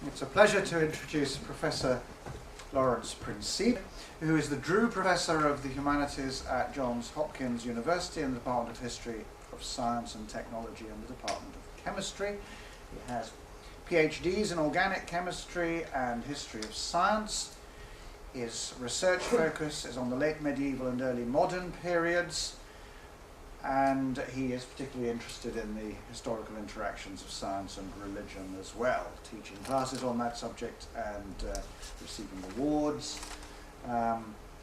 It's a pleasure to introduce Professor Lawrence Principe, who is the Drew Professor of the Humanities at Johns Hopkins University in the Department of History of Science and Technology and the Department of Chemistry. He has PhDs in Organic Chemistry and History of Science. His research focus is on the late medieval and early modern periods, and he is particularly interested in the historical interactions of science and religion as well, teaching classes on that subject and receiving awards.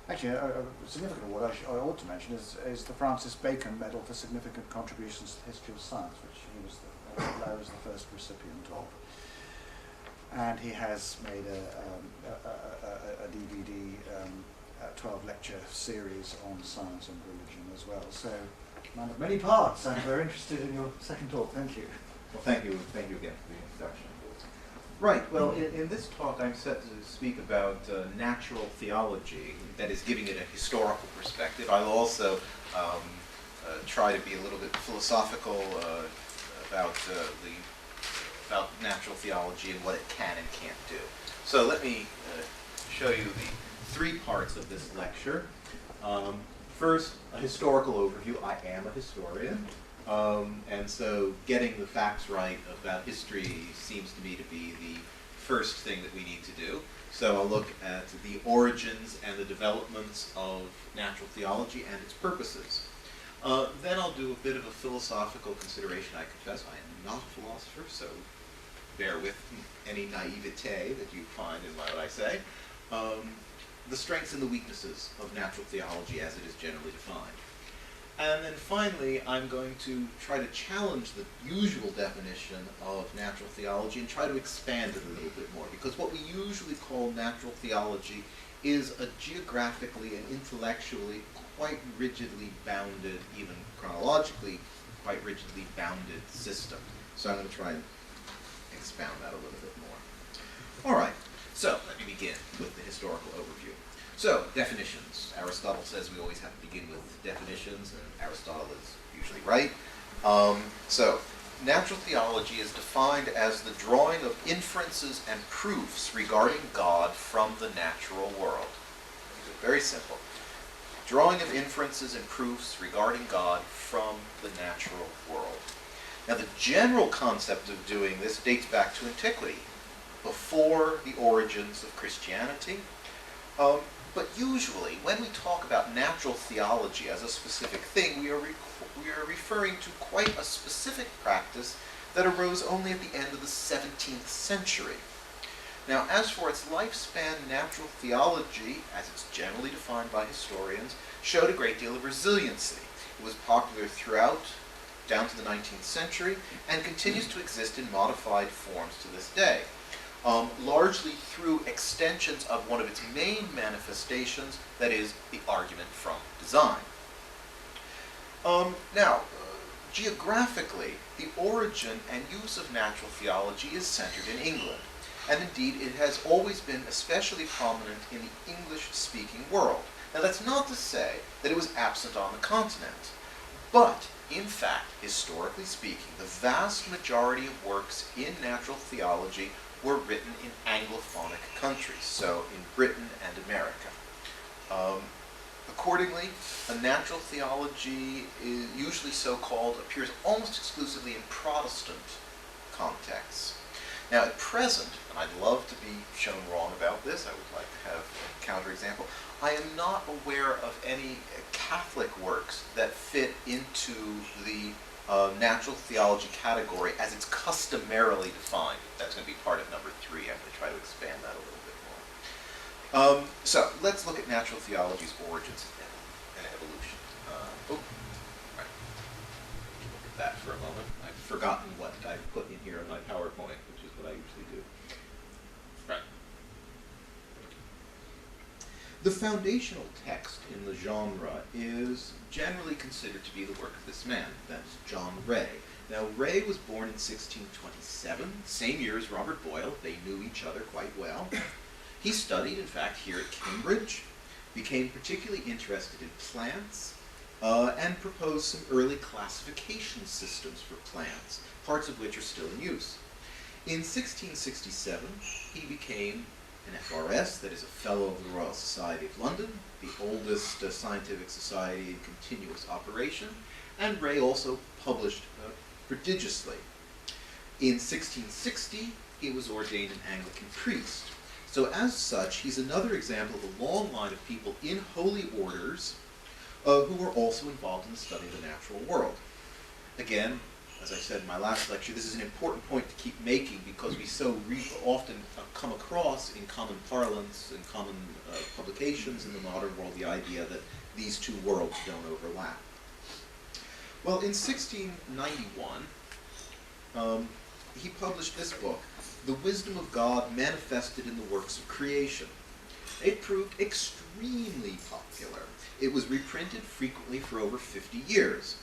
Actually, a significant award I ought to mention is the Francis Bacon Medal for Significant Contributions to the History of Science, which he was the first recipient of. And he has made a DVD 12-lecture series on science and religion as well. So, man of many parts, and we're interested in your second talk. Thank you. Well, thank you again for the introduction. Right, well, in this talk I'm set to speak about natural theology, that is, giving it a historical perspective. I'll also try to be a little bit philosophical about natural theology and what it can and can't do. So let me show you the three parts of this lecture. First, a historical overview. I am a historian, and so getting the facts right about history seems to me to be the first thing that we need to do. So I'll look at the origins and the developments of natural theology and its purposes. Then I'll do a bit of a philosophical consideration. I confess I am not a philosopher, so bear with any naivete that you find in what I say. The strengths and the weaknesses of natural theology as it is generally defined. And then finally, I'm going to try to challenge the usual definition of natural theology and try to expand it a little bit more, because what we usually call natural theology is a geographically and intellectually quite rigidly bounded, even chronologically, quite rigidly bounded system. So I'm going to try and expound that a little bit more. All right, so let me begin with the historical overview. So, definitions. Aristotle says we always have to begin with definitions, and Aristotle is usually right. So, natural theology is defined as the drawing of inferences and proofs regarding God from the natural world. These are very simple. Drawing of inferences and proofs regarding God from the natural world. Now, the general concept of doing this dates back to antiquity, before the origins of Christianity. But usually, when we talk about natural theology as a specific thing, we are referring to quite a specific practice that arose only at the end of the 17th century. Now, as for its lifespan, natural theology, as it's generally defined by historians, showed a great deal of resiliency. It was popular throughout, down to the 19th century, and continues to exist in modified forms to this day. Largely through extensions of one of its main manifestations, that is, the argument from design. Now, geographically, the origin and use of natural theology is centered in England, and indeed it has always been especially prominent in the English-speaking world. Now, that's not to say that it was absent on the continent, but in fact, historically speaking, the vast majority of works in natural theology were written in Anglophonic countries, so in Britain and America. Accordingly, a natural theology, usually so-called, appears almost exclusively in Protestant contexts. Now, at present, and I'd love to be shown wrong about this, I would like to have a counterexample, I am not aware of any Catholic works that fit into the natural theology category as it's customarily defined. That's going to be part of number 3. I'm going to try to expand that a little bit more. So let's look at natural theology's origins and evolution. Right. Look at that for a moment. I've forgotten what I put in here in my PowerPoint, which is what I usually do. Right. The foundational text in the genre is generally considered to be the work of this man, that's John Ray. Now, Ray was born in 1627, same year as Robert Boyle. They knew each other quite well. He studied, in fact, here at Cambridge, became particularly interested in plants, and proposed some early classification systems for plants, parts of which are still in use. In 1667, he became an FRS, that is a Fellow of the Royal Society of London, the oldest scientific society in continuous operation, and Ray also published prodigiously. In 1660, he was ordained an Anglican priest. So as such, he's another example of a long line of people in holy orders who were also involved in the study of the natural world. Again, as I said in my last lecture, this is an important point to keep making because we so often come across in common parlance and common publications in the modern world the idea that these two worlds don't overlap. Well, in 1691, he published this book, The Wisdom of God Manifested in the Works of Creation. It proved extremely popular. It was reprinted frequently for over 50 years.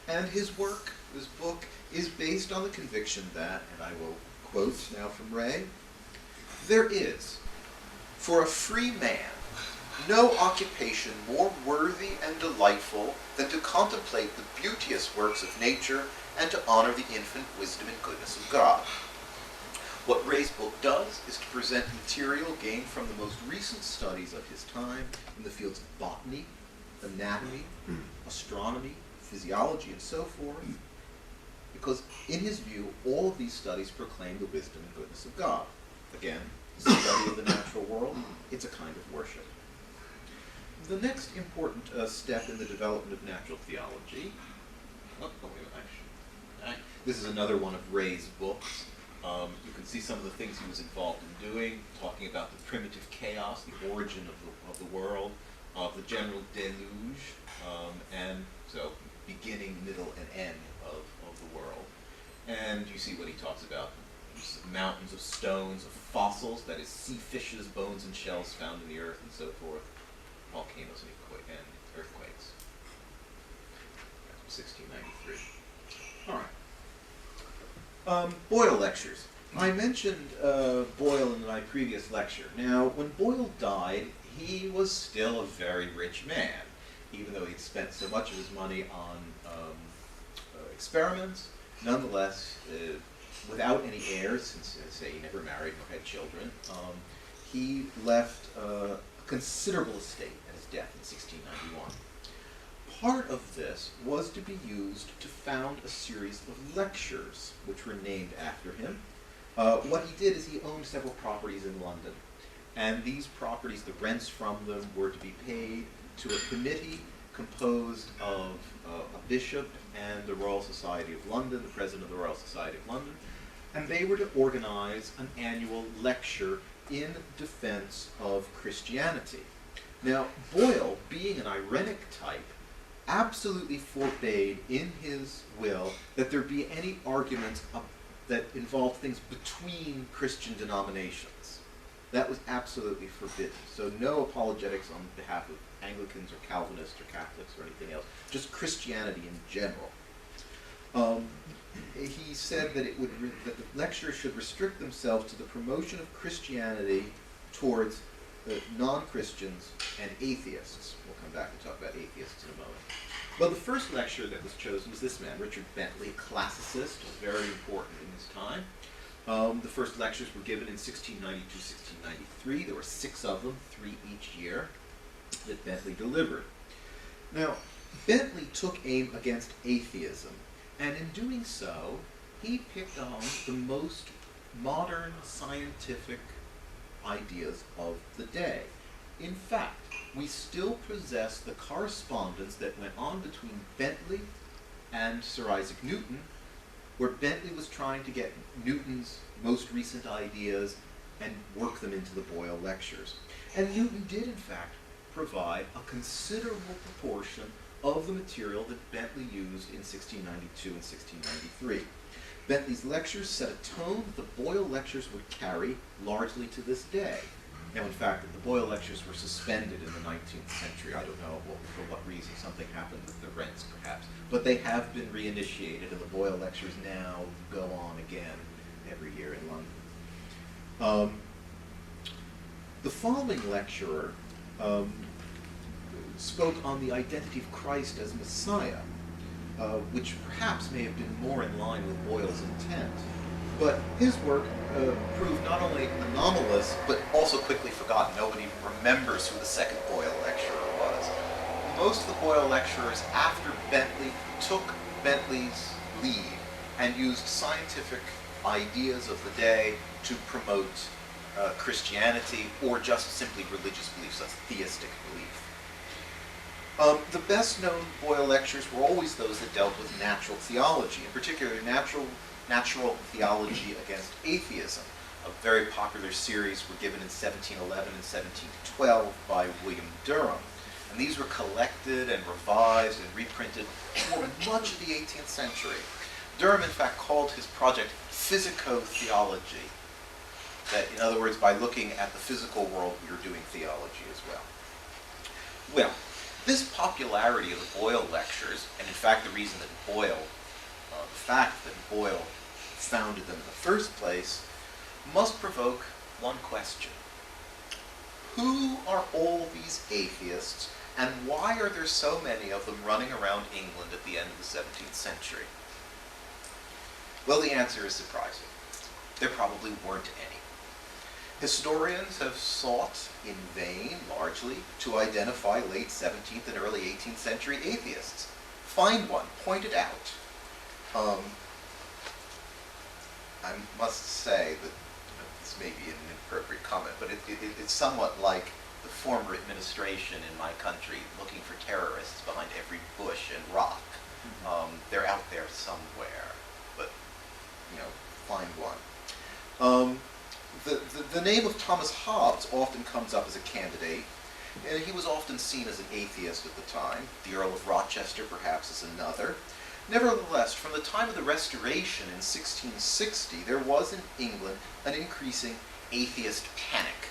And his work, this book, is based on the conviction that, and I will quote now from Ray, "There is, for a free man, no occupation more worthy and delightful than to contemplate the beauteous works of nature and to honor the infinite wisdom and goodness of God." What Ray's book does is to present material gained from the most recent studies of his time in the fields of botany, anatomy, astronomy, physiology, and so forth, because in his view, all of these studies proclaim the wisdom and goodness of God. Again, the study of the natural world, it's a kind of worship. The next important step in the development of natural theology, this is another one of Ray's books. You can see some of the things he was involved in doing, talking about the primitive chaos, the origin of the world, of the general deluge, and so beginning, middle, and end of the world. And you see what he talks about, mountains of stones, of fossils, that is sea fishes, bones and shells found in the earth, and so forth, volcanoes and earthquakes. That's 1693. All right. Boyle lectures. I mentioned Boyle in my previous lecture. Now, when Boyle died, he was still a very rich man, even though he'd spent so much of his money on experiments. Nonetheless, without any heirs, since, say, he never married nor had children, he left a considerable estate at his death in 1691. Part of this was to be used to found a series of lectures, which were named after him. What he did is he owned several properties in London, and these properties, the rents from them, were to be paid to a committee composed of a bishop and the Royal Society of London, the president of the Royal Society of London, and they were to organize an annual lecture in defense of Christianity. Now, Boyle, being an irenic type, absolutely forbade in his will that there be any arguments that involved things between Christian denominations. That was absolutely forbidden. So no apologetics on behalf of Anglicans or Calvinists or Catholics or anything else, just Christianity in general. He said that that the lecturers should restrict themselves to the promotion of Christianity towards non-Christians and atheists. We'll come back and talk about atheists in a moment. Well, the first lecturer that was chosen was this man, Richard Bentley, a classicist, very important in his time. The first lectures were given in 1692, 1693. There were 6 of them, 3 each year, that Bentley delivered. Now, Bentley took aim against atheism, and in doing so, he picked on the most modern scientific ideas of the day. In fact, we still possess the correspondence that went on between Bentley and Sir Isaac Newton, where Bentley was trying to get Newton's most recent ideas and work them into the Boyle lectures. And Newton did, in fact, provide a considerable proportion of the material that Bentley used in 1692 and 1693. Bentley's lectures set a tone that the Boyle lectures would carry largely to this day. Now, in fact, the Boyle lectures were suspended in the 19th century. I don't know for what reason. Something happened with the rents, perhaps. But they have been reinitiated, and the Boyle lectures now go on again every year in London. The following lecturer spoke on the identity of Christ as Messiah, which perhaps may have been more in line with Boyle's intent. But his work proved not only anomalous, but also quickly forgotten. Nobody remembers who the second Boyle lecturer was. Most of the Boyle lecturers, after Bentley, took Bentley's lead and used scientific ideas of the day to promote Christianity or just simply religious beliefs, that's theistic belief. The best known Boyle lectures were always those that dealt with natural theology, in particular natural theology against atheism. A very popular series were given in 1711 and 1712 by William Durham. And these were collected and revised and reprinted for much of the 18th century. Durham, in fact, called his project physico-theology. That, in other words, by looking at the physical world, we are doing theology as well. Well, this popularity of the Boyle lectures, and in fact the reason that the fact that Boyle founded them in the first place, must provoke one question. Who are all these atheists, and why are there so many of them running around England at the end of the 17th century? Well, the answer is surprising. There probably weren't any. Historians have sought in vain, largely, to identify late 17th and early 18th century atheists. Find one, point it out. I must say that this may be an inappropriate comment, but it's somewhat like the former administration in my country looking for terrorists behind every bush and rock. They're out there somewhere, but, find one. The name of Thomas Hobbes often comes up as a candidate, and he was often seen as an atheist at the time. The Earl of Rochester, perhaps, is another. Nevertheless, from the time of the Restoration in 1660, there was in England an increasing atheist panic.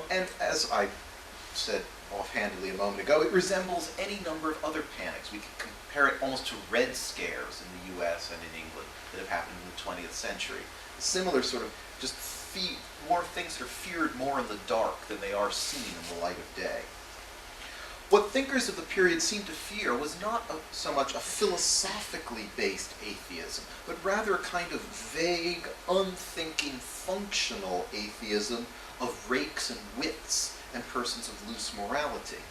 And as I said offhandedly a moment ago, it resembles any number of other panics. We can compare it almost to Red Scares in the US and in England that have happened in the 20th century. A similar sort of just more things are feared more in the dark than they are seen in the light of day. What thinkers of the period seemed to fear was not so much a philosophically based atheism, but rather a kind of vague, unthinking, functional atheism of rakes and wits and persons of loose morality.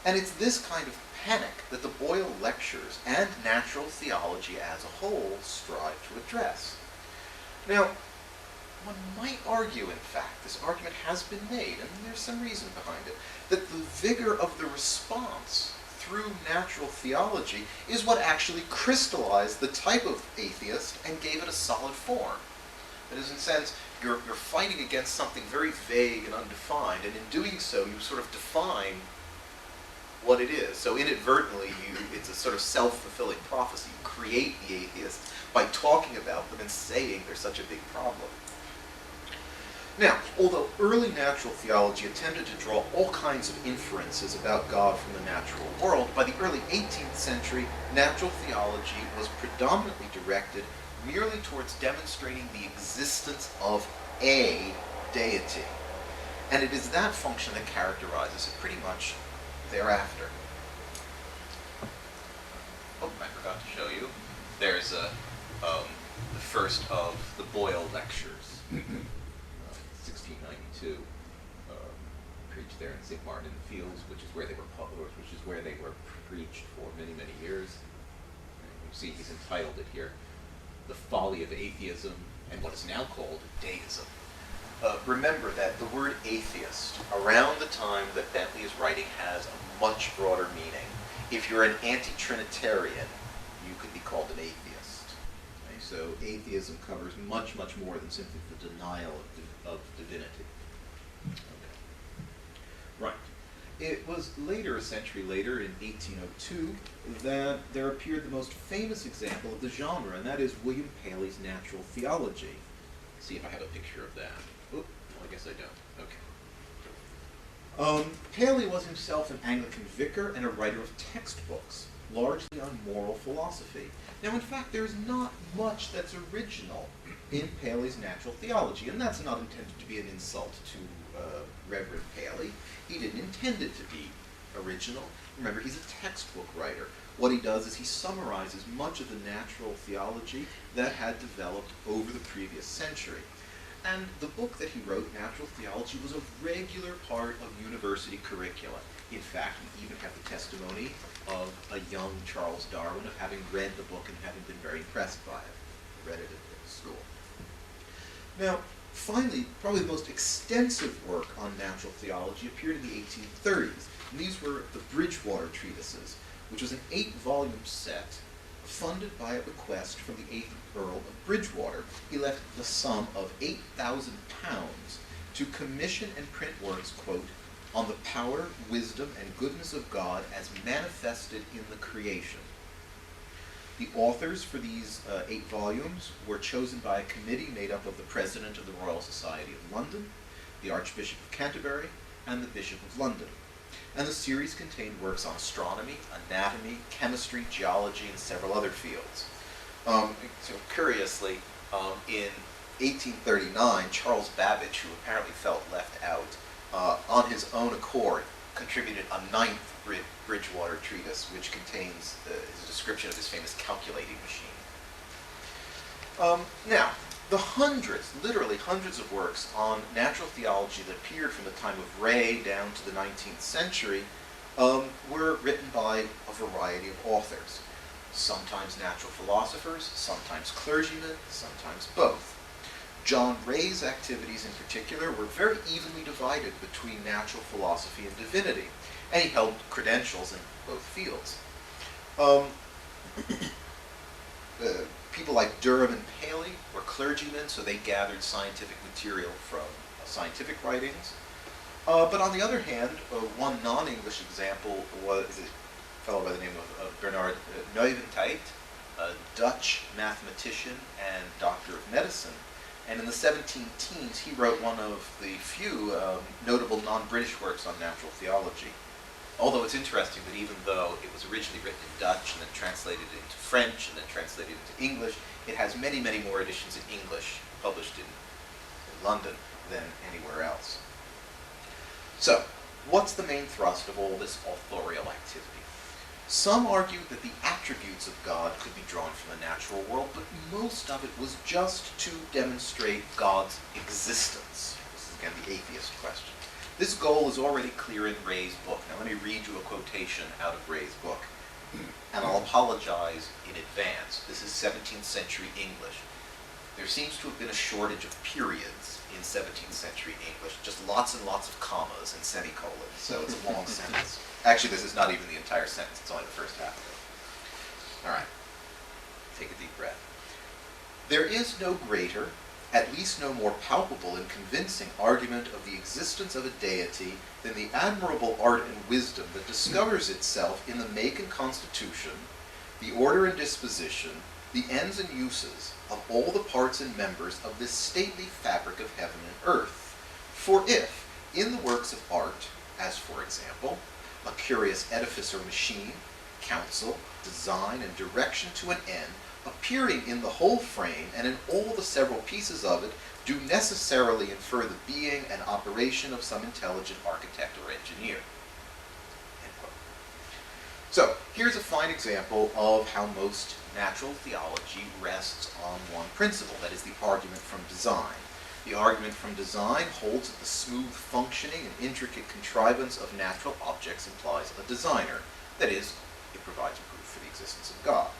And it's this kind of panic that the Boyle lectures and natural theology as a whole strive to address. Now, one might argue, in fact, this argument has been made, and there's some reason behind it, that the vigor of the response through natural theology is what actually crystallized the type of atheist and gave it a solid form. That is, in a sense, you're fighting against something very vague and undefined, and in doing so, you sort of define what it is. So inadvertently, it's a sort of self-fulfilling prophecy. You create the atheists by talking about them and saying they're such a big problem. Now, although early natural theology attempted to draw all kinds of inferences about God from the natural world, by the early 18th century, natural theology was predominantly directed merely towards demonstrating the existence of a deity. And it is that function that characterizes it pretty much thereafter. Oh, I forgot to show you. There's the first of the Boyle lectures. 1692, preached there in St. Martin in the Fields, which is where they were preached for many, many years. And you see he's entitled it here, "The Folly of Atheism and what is now called Deism." Remember that the word atheist, around the time that Bentley is writing, has a much broader meaning. If you're an anti-Trinitarian, you could be called an atheist. Okay? So atheism covers much, much more than simply the denial of divinity. Okay. Right. It was later, a century later, in 1802, that there appeared the most famous example of the genre, and that is William Paley's Natural Theology. Let's see if I have a picture of that. Oh, I guess I don't. Okay. Paley was himself an Anglican vicar and a writer of textbooks, largely on moral philosophy. Now, in fact, there's not much that's original in Paley's Natural Theology, and that's not intended to be an insult to Reverend Paley. He didn't intend it to be original. Remember, he's a textbook writer. what he does is he summarizes much of the natural theology that had developed over the previous century. And the book that he wrote, Natural Theology, was a regular part of university curricula. In fact, we even have the testimony of a young Charles Darwin of having read the book and having been very impressed by it. I read it at school. Now, finally, probably the most extensive work on natural theology appeared in the 1830s. And these were the Bridgewater treatises, which was an 8-volume set funded by a bequest from the 8th Earl of Bridgewater. He left the sum of £8,000 to commission and print works, quote, on the power, wisdom, and goodness of God as manifested in the creation. The authors for these 8 volumes were chosen by a committee made up of the President of the Royal Society of London, the Archbishop of Canterbury, and the Bishop of London. And the series contained works on astronomy, anatomy, chemistry, geology, and several other fields. So curiously, in 1839, Charles Babbage, who apparently felt left out, on his own accord, contributed a 9th Bridgewater treatise, which contains his description of his famous calculating machine. Now, the hundreds, literally hundreds of works on natural theology that appeared from the time of Ray down to the 19th century were written by a variety of authors. Sometimes natural philosophers, sometimes clergymen, sometimes both. John Ray's activities in particular were very evenly divided between natural philosophy and divinity, and he held credentials in both fields. People like Durham and Paley were clergymen, so they gathered scientific material from scientific writings. But on the other hand, one non-English example was a fellow by the name of Bernard Neuwentheid, a Dutch mathematician and doctor of medicine. And in the 17-teens, he wrote one of the few notable non-British works on natural theology. Although it's interesting that even though it was originally written in Dutch and then translated into French and then translated into English, it has many, many more editions in English published in London than anywhere else. So, what's the main thrust of all this authorial activity? Some argue that the attributes of God could be drawn from the natural world, but most of it was just to demonstrate God's existence. This is again the atheist question. This goal is already clear in Ray's book. Now let me read you a quotation out of Ray's book. And I'll apologize in advance. This is 17th century English. There seems to have been a shortage of periods in 17th century English. Just lots and lots of commas and semicolons. So it's a long sentence. Actually, this is not even the entire sentence. It's only the first half of it. All right. Take a deep breath. There is no greater, at least no more palpable and convincing argument of the existence of a deity than the admirable art and wisdom that discovers itself in the make and constitution, the order and disposition, the ends and uses of all the parts and members of this stately fabric of heaven and earth. For if, in the works of art, as for example, a curious edifice or machine, counsel, design, and direction to an end, appearing in the whole frame and in all the several pieces of it, do necessarily infer the being and operation of some intelligent architect or engineer. End quote. So, here's a fine example of how most natural theology rests on one principle, that is the argument from design. The argument from design holds that the smooth functioning and intricate contrivance of natural objects implies a designer. That is, it provides proof for the existence of God.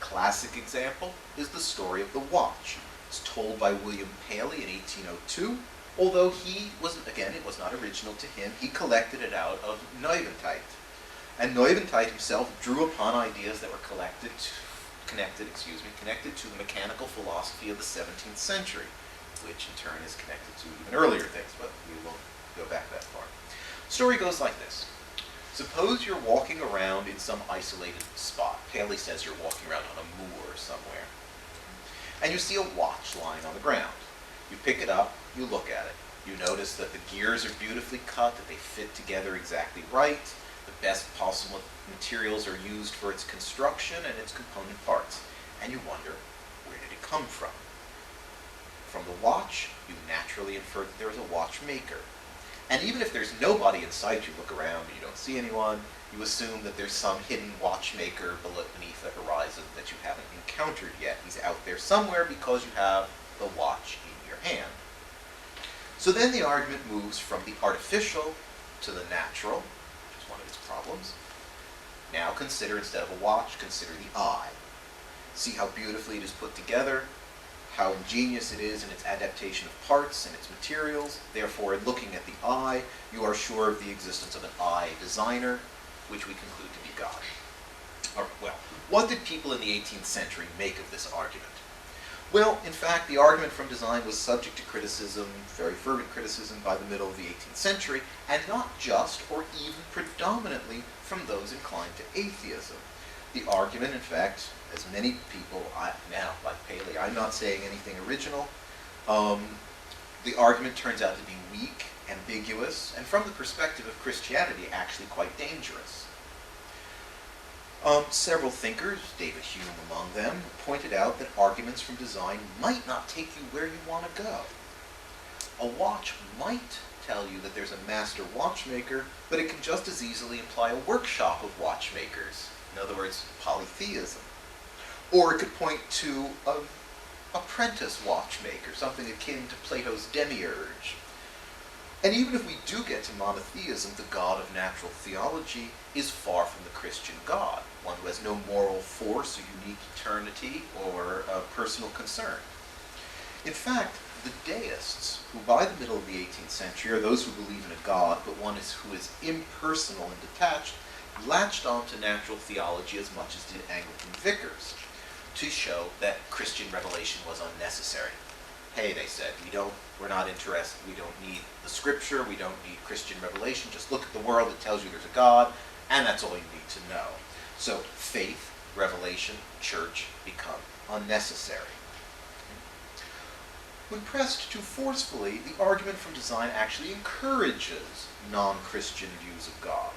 Classic example is the story of the watch. It's told by William Paley in 1802, although he wasn't, again, it was not original to him, he collected it out of Neuwentheid. And Neuwentheid himself drew upon ideas that were connected to the mechanical philosophy of the 17th century, which in turn is connected to even earlier things, but we won't go back that far. Story goes like this. Suppose you're walking around in some isolated spot. Paley says you're walking around on a moor somewhere. And you see a watch lying on the ground. You pick it up, you look at it. You notice that the gears are beautifully cut, that they fit together exactly right. The best possible materials are used for its construction and its component parts. And you wonder, where did it come from? From the watch, you naturally infer that there is a watchmaker. And even if there's nobody in sight, you look around and you don't see anyone, you assume that there's some hidden watchmaker beneath the horizon that you haven't encountered yet. He's out there somewhere because you have the watch in your hand. So then the argument moves from the artificial to the natural, which is one of its problems. Now consider, instead of a watch, consider the eye. See how beautifully it is put together, how ingenious it is in its adaptation of parts and its materials. Therefore, in looking at the eye, you are sure of the existence of an eye designer, which we conclude to be God. All right, well, what did people in the 18th century make of this argument? Well, in fact, the argument from design was subject to criticism, very fervent criticism, by the middle of the 18th century, and not just or even predominantly from those inclined to atheism. The argument, in fact, as many people, now, like Paley, I'm not saying anything original, the argument turns out to be weak, ambiguous, and from the perspective of Christianity, actually quite dangerous. Several thinkers, David Hume among them, pointed out that arguments from design might not take you where you want to go. A watch might tell you that there's a master watchmaker, but it can just as easily imply a workshop of watchmakers. In other words, polytheism. Or it could point to an apprentice watchmaker, something akin to Plato's demiurge. And even if we do get to monotheism, the God of natural theology is far from the Christian God, one who has no moral force or unique eternity or personal concern. In fact, the deists, who by the middle of the 18th century are those who believe in a God, but one who is impersonal and detached, latched on to natural theology as much as did Anglican vicars, to show that Christian revelation was unnecessary. Hey, they said, we're not interested, we don't need the scripture, we don't need Christian revelation, just look at the world, it tells you there's a God, and that's all you need to know. So faith, revelation, church become unnecessary. When pressed too forcefully, the argument from design actually encourages non-Christian views of God.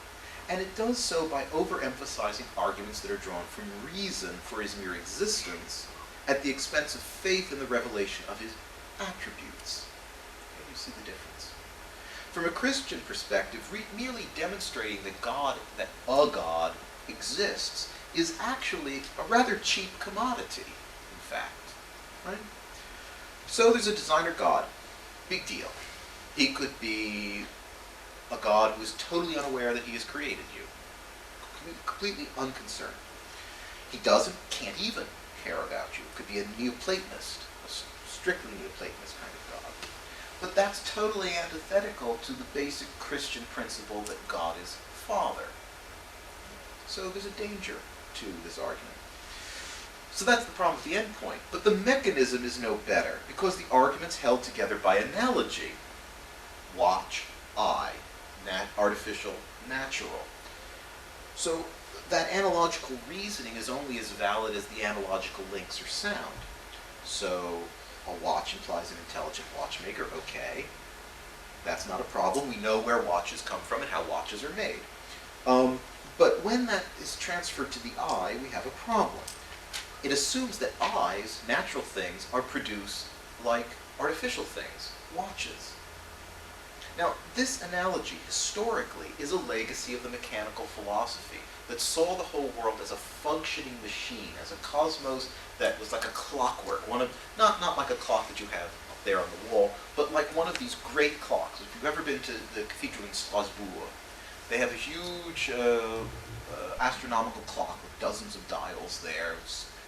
And it does so by overemphasizing arguments that are drawn from reason for his mere existence at the expense of faith in the revelation of his attributes. Okay, you see the difference. From a Christian perspective, merely demonstrating that a God exists is actually a rather cheap commodity, in fact. Right? So there's a designer God. Big deal. He could be a God who is totally unaware that he has created you. Completely unconcerned. He can't even care about you. It could be a Neoplatonist, a strictly Neoplatonist kind of God. But that's totally antithetical to the basic Christian principle that God is Father. So there's a danger to this argument. So that's the problem with the end point. But the mechanism is no better, because the argument's held together by analogy. Watch, eye, artificial, natural. So that analogical reasoning is only as valid as the analogical links are sound. So a watch implies an intelligent watchmaker, okay. That's not a problem. We know where watches come from and how watches are made. But when that is transferred to the eye, we have a problem. It assumes that eyes, natural things, are produced like artificial things, watches. Now, this analogy, historically, is a legacy of the mechanical philosophy that saw the whole world as a functioning machine, as a cosmos that was like a clockwork, not like a clock that you have up there on the wall, but like one of these great clocks. If you've ever been to the cathedral in Strasbourg, they have a huge astronomical clock with dozens of dials there.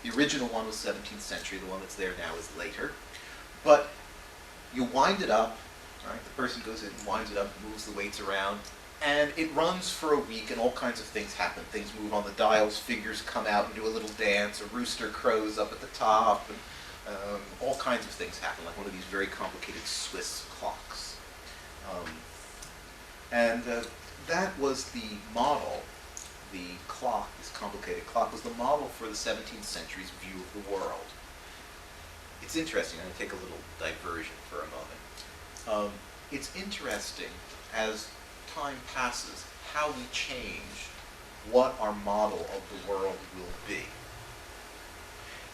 The original one was 17th century, the one that's there now is later. But you wind it up, right? The person goes in, winds it up, moves the weights around, and it runs for a week and all kinds of things happen. Things move on the dials, figures come out and do a little dance, a rooster crows up at the top, and all kinds of things happen, like one of these very complicated Swiss clocks. That was the model. The clock, this complicated clock, was the model for the 17th century's view of the world. It's interesting. I'm going to take a little diversion for a moment. It's interesting, as time passes, how we change what our model of the world will be.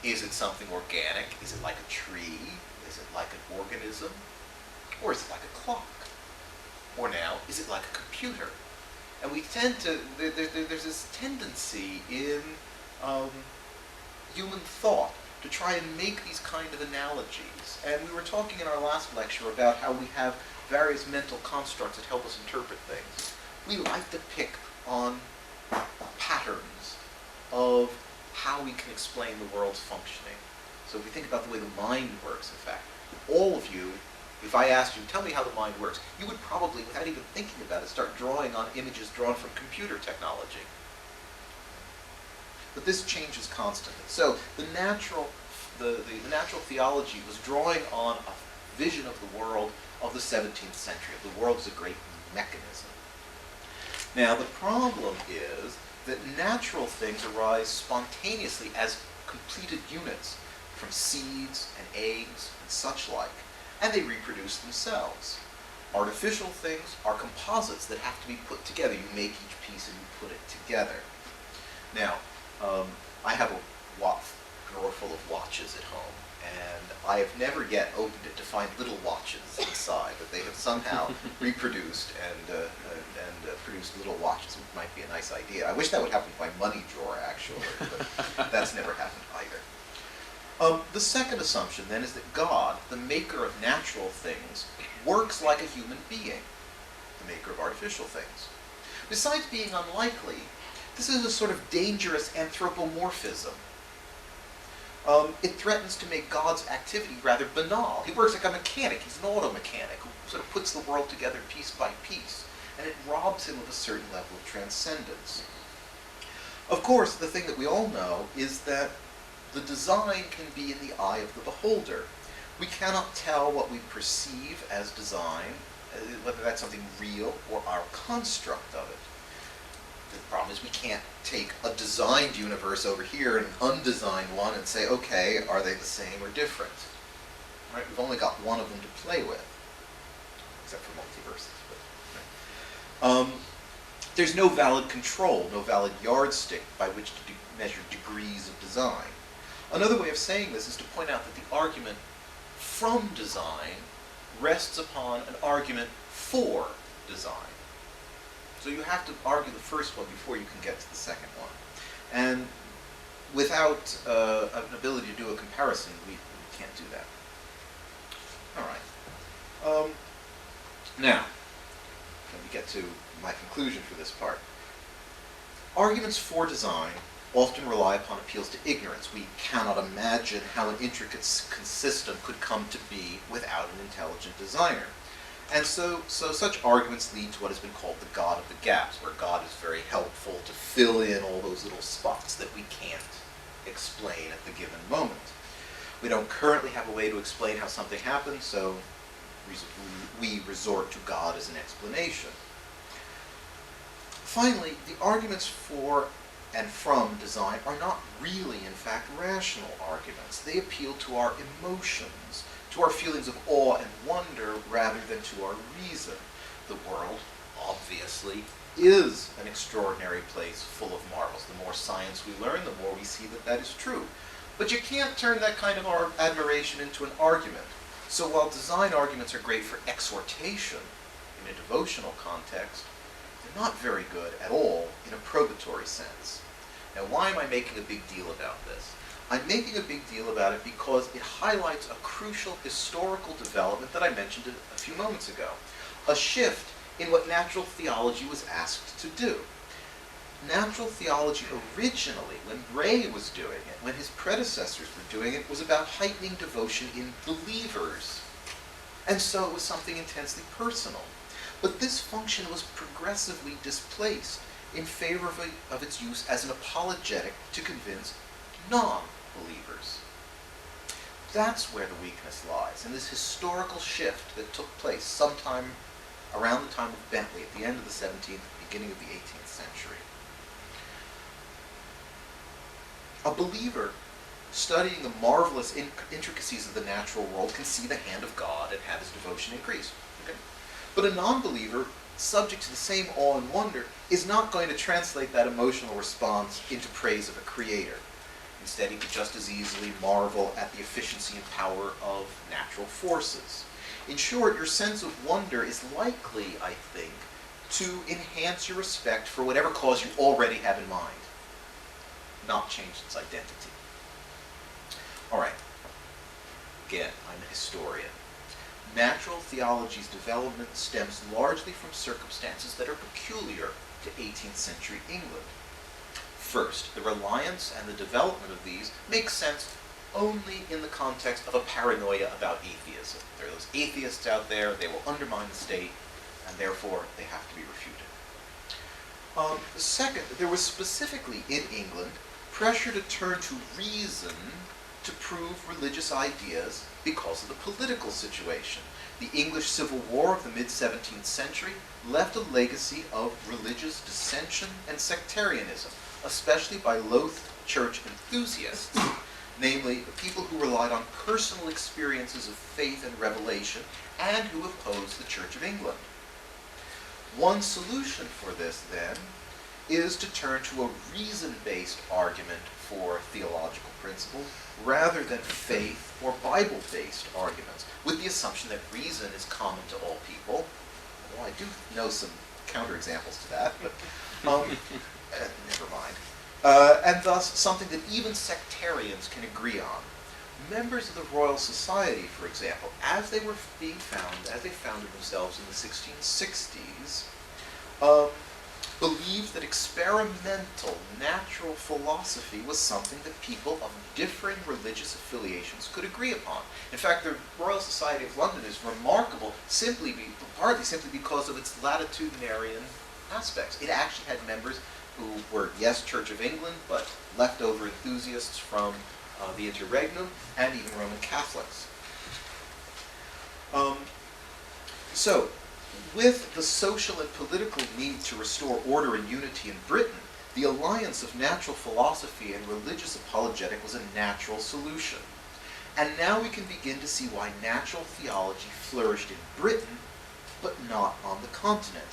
Is it something organic? Is it like a tree? Is it like an organism? Or is it like a clock? Or now computer. And we tend to, there's this tendency in human thought to try and make these kind of analogies. And we were talking in our last lecture about how we have various mental constructs that help us interpret things. We like to pick on patterns of how we can explain the world's functioning. So if we think about the way the mind works, in fact, all of you, if I asked you, tell me how the mind works, you would probably, without even thinking about it, start drawing on images drawn from computer technology. But this changes constantly. So the natural theology was drawing on a vision of the world of the 17th century. The world is a great mechanism. Now the problem is that natural things arise spontaneously as completed units from seeds and eggs and such like, and they reproduce themselves. Artificial things are composites that have to be put together. You make each piece and you put it together. Now, I have a drawer full of watches at home, and I have never yet opened it to find little watches inside, but they have somehow reproduced and produced little watches, which might be a nice idea. I wish that would happen to my money drawer, actually, but that's never happened either. The second assumption, then, is that God, the maker of natural things, works like a human being, the maker of artificial things. Besides being unlikely, this is a sort of dangerous anthropomorphism. It threatens to make God's activity rather banal. He works like a mechanic. He's an auto mechanic who sort of puts the world together piece by piece, and it robs him of a certain level of transcendence. Of course, the thing that we all know is that the design can be in the eye of the beholder. We cannot tell what we perceive as design, whether that's something real or our construct of it. The problem is we can't take a designed universe over here and an undesigned one and say, okay, are they the same or different? Right? We've only got one of them to play with, except for multiverses. But, there's no valid control, no valid yardstick by which to measure degrees of design. Another way of saying this is to point out that the argument from design rests upon an argument for design. So you have to argue the first one before you can get to the second one. And without an ability to do a comparison, we can't do that. All right. Now, let me get to my conclusion for this part. Arguments for design often rely upon appeals to ignorance. We cannot imagine how an intricate system could come to be without an intelligent designer. And so such arguments lead to what has been called the God of the gaps, where God is very helpful to fill in all those little spots that we can't explain at the given moment. We don't currently have a way to explain how something happens, so we resort to God as an explanation. Finally, the arguments for and from design are not really, in fact, rational arguments. They appeal to our emotions, to our feelings of awe and wonder rather than to our reason. The world, obviously, is an extraordinary place full of marvels. The more science we learn, the more we see that that is true. But you can't turn that kind of admiration into an argument. So while design arguments are great for exhortation in a devotional context, they're not very good at all in a probatory sense. Now, why am I making a big deal about this? I'm making a big deal about it because it highlights a crucial historical development that I mentioned a few moments ago. A shift in what natural theology was asked to do. Natural theology originally, when Ray was doing it, when his predecessors were doing it, was about heightening devotion in believers. And so it was something intensely personal. But this function was progressively displaced in favor of its use as an apologetic to convince non-believers. That's where the weakness lies, in this historical shift that took place sometime around the time of Bentley, at the end of the 17th, beginning of the 18th century. A believer studying the marvelous intricacies of the natural world can see the hand of God and have his devotion increase. Okay? But a non-believer, subject to the same awe and wonder, is not going to translate that emotional response into praise of a creator. Instead, he could just as easily marvel at the efficiency and power of natural forces. In short, your sense of wonder is likely, I think, to enhance your respect for whatever cause you already have in mind, not change its identity. All right. Again, I'm a historian. Natural theology's development stems largely from circumstances that are peculiar to 18th century England. First, the reliance and the development of these make sense only in the context of a paranoia about atheism. There are those atheists out there, they will undermine the state, and therefore they have to be refuted. Second, there was specifically in England pressure to turn to reason to prove religious ideas because of the political situation. The English Civil War of the mid-17th century left a legacy of religious dissension and sectarianism, especially by low church enthusiasts, namely the people who relied on personal experiences of faith and revelation and who opposed the Church of England. One solution for this, then, is to turn to a reason-based argument for theological principles rather than faith or Bible-based arguments, with the assumption that reason is common to all people. Well, I do know some counterexamples to that, but never mind. And thus, something that even sectarians can agree on. Members of the Royal Society, for example, as they founded themselves in the 1660s, believed that experimental natural philosophy was something that people of differing religious affiliations could agree upon. In fact, the Royal Society of London is remarkable partly simply because of its latitudinarian aspects. It actually had members who were, yes, Church of England, but leftover enthusiasts from the interregnum, and even Roman Catholics. So, with the social and political need to restore order and unity in Britain, the alliance of natural philosophy and religious apologetic was a natural solution. And now we can begin to see why natural theology flourished in Britain, but not on the continent,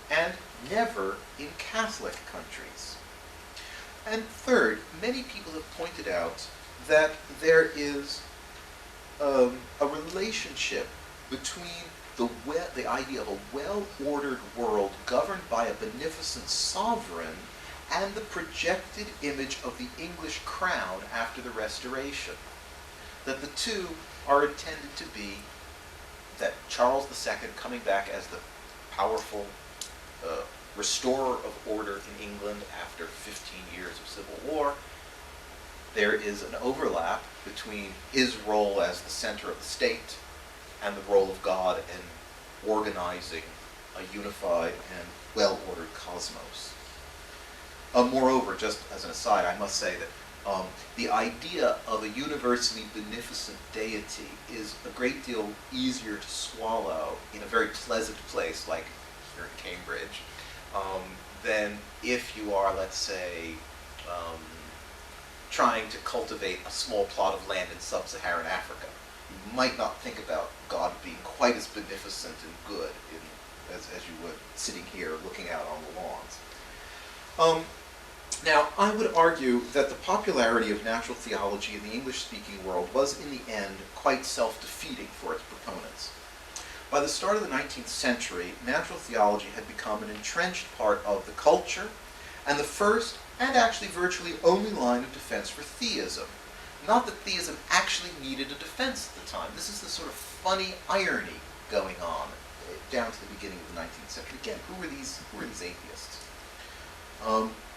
and never in Catholic countries. And third, many people have pointed out that there is a relationship between the idea of a well-ordered world governed by a beneficent sovereign and the projected image of the English crown after the Restoration. That the two are intended to be that Charles II coming back as the powerful restorer of order in England after 15 years of civil war. There is an overlap between his role as the center of the state and the role of God in organizing a unified and well-ordered cosmos. Moreover, just as an aside, I must say that the idea of a universally beneficent deity is a great deal easier to swallow in a very pleasant place like here in Cambridge than if you are, let's say, trying to cultivate a small plot of land in sub-Saharan Africa. You might not think about God being quite as beneficent and good as you would sitting here looking out on the lawns. Now, I would argue that the popularity of natural theology in the English-speaking world was, in the end, quite self-defeating for its proponents. By the start of the 19th century, natural theology had become an entrenched part of the culture and the first, and actually virtually only line of defense for theism. Not that theism actually needed a defense at the time. This is the sort of funny irony going on down to the beginning of the 19th century. Again, who were these atheists?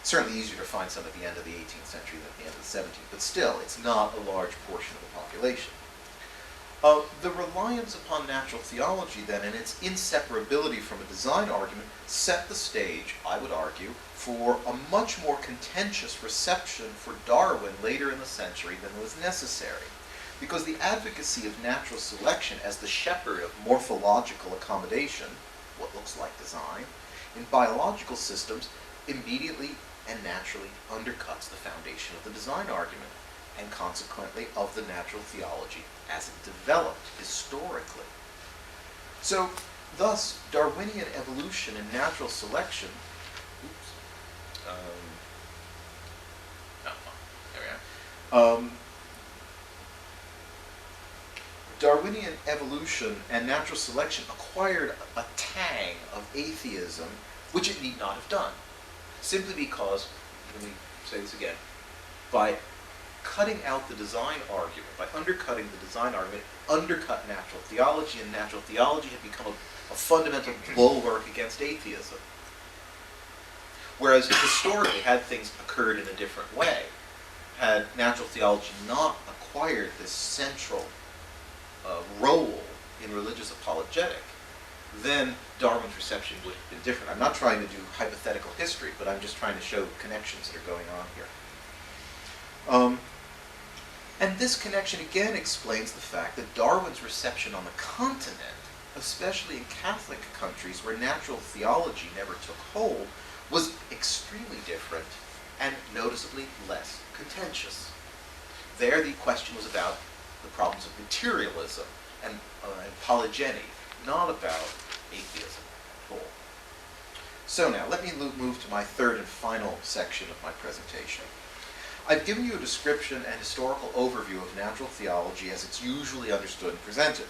Certainly easier to find some at the end of the 18th century than at the end of the 17th, but still, it's not a large portion of the population. The reliance upon natural theology, then, and its inseparability from a design argument set the stage, I would argue, for a much more contentious reception for Darwin later in the century than was necessary. Because the advocacy of natural selection as the shepherd of morphological accommodation, what looks like design, in biological systems immediately and naturally undercuts the foundation of the design argument, and consequently of the natural theology as it developed historically. So, thus, Darwinian evolution and natural selection, Darwinian evolution and natural selection acquired a tang of atheism, which it need not have done. Simply because, let me say this again, by cutting out the design argument, by undercutting the design argument, undercut natural theology, and natural theology had become a fundamental bulwark against atheism. Whereas historically, had things occurred in a different way, had natural theology not acquired this central role in religious apologetic, then Darwin's reception would have been different. I'm not trying to do hypothetical history, but I'm just trying to show connections that are going on here. And this connection again explains the fact that Darwin's reception on the continent, especially in Catholic countries where natural theology never took hold, was extremely different and noticeably less contentious. There the question was about the problems of materialism and polygeny, not about atheism at all. So now, let me move to my third and final section of my presentation. I've given you a description and historical overview of natural theology as it's usually understood and presented.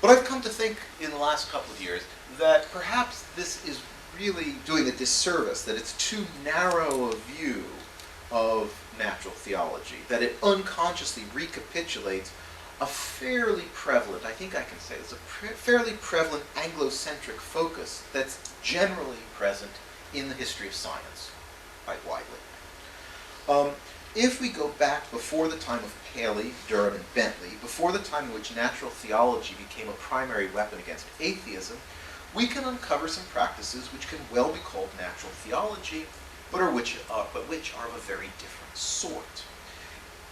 But I've come to think in the last couple of years that perhaps this is really doing a disservice, that it's too narrow a view of natural theology, that it unconsciously recapitulates a fairly prevalent, I think I can say this, a fairly prevalent Anglo-centric focus that's generally present in the history of science, quite widely. If we go back before the time of Paley, Durham, and Bentley, before the time in which natural theology became a primary weapon against atheism, we can uncover some practices which can well be called natural theology, but which are of a very different sort.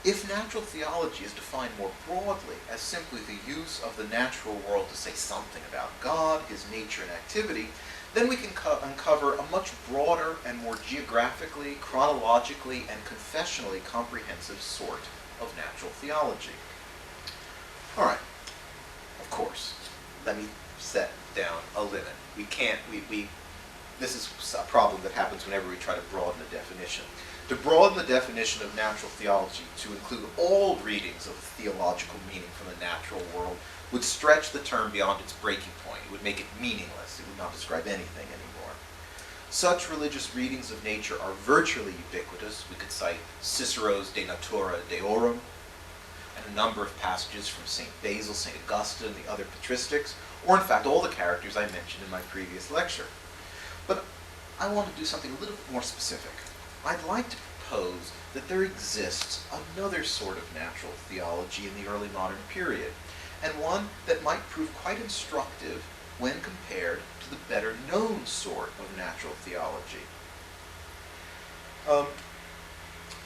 If natural theology is defined more broadly as simply the use of the natural world to say something about God, his nature and activity, then we can uncover a much broader and more geographically, chronologically, and confessionally comprehensive sort of natural theology. All right, of course, let me set down a limit. We can't, this is a problem that happens whenever we try to broaden a definition. To broaden the definition of natural theology to include all readings of theological meaning from the natural world would stretch the term beyond its breaking point. It would make it meaningless. It would not describe anything anymore. Such religious readings of nature are virtually ubiquitous. We could cite Cicero's De Natura Deorum, and a number of passages from St. Basil, St. Augustine, and the other patristics, or in fact all the characters I mentioned in my previous lecture. But I want to do something a little bit more specific. I'd like to propose that there exists another sort of natural theology in the early modern period, and one that might prove quite instructive when compared to the better known sort of natural theology.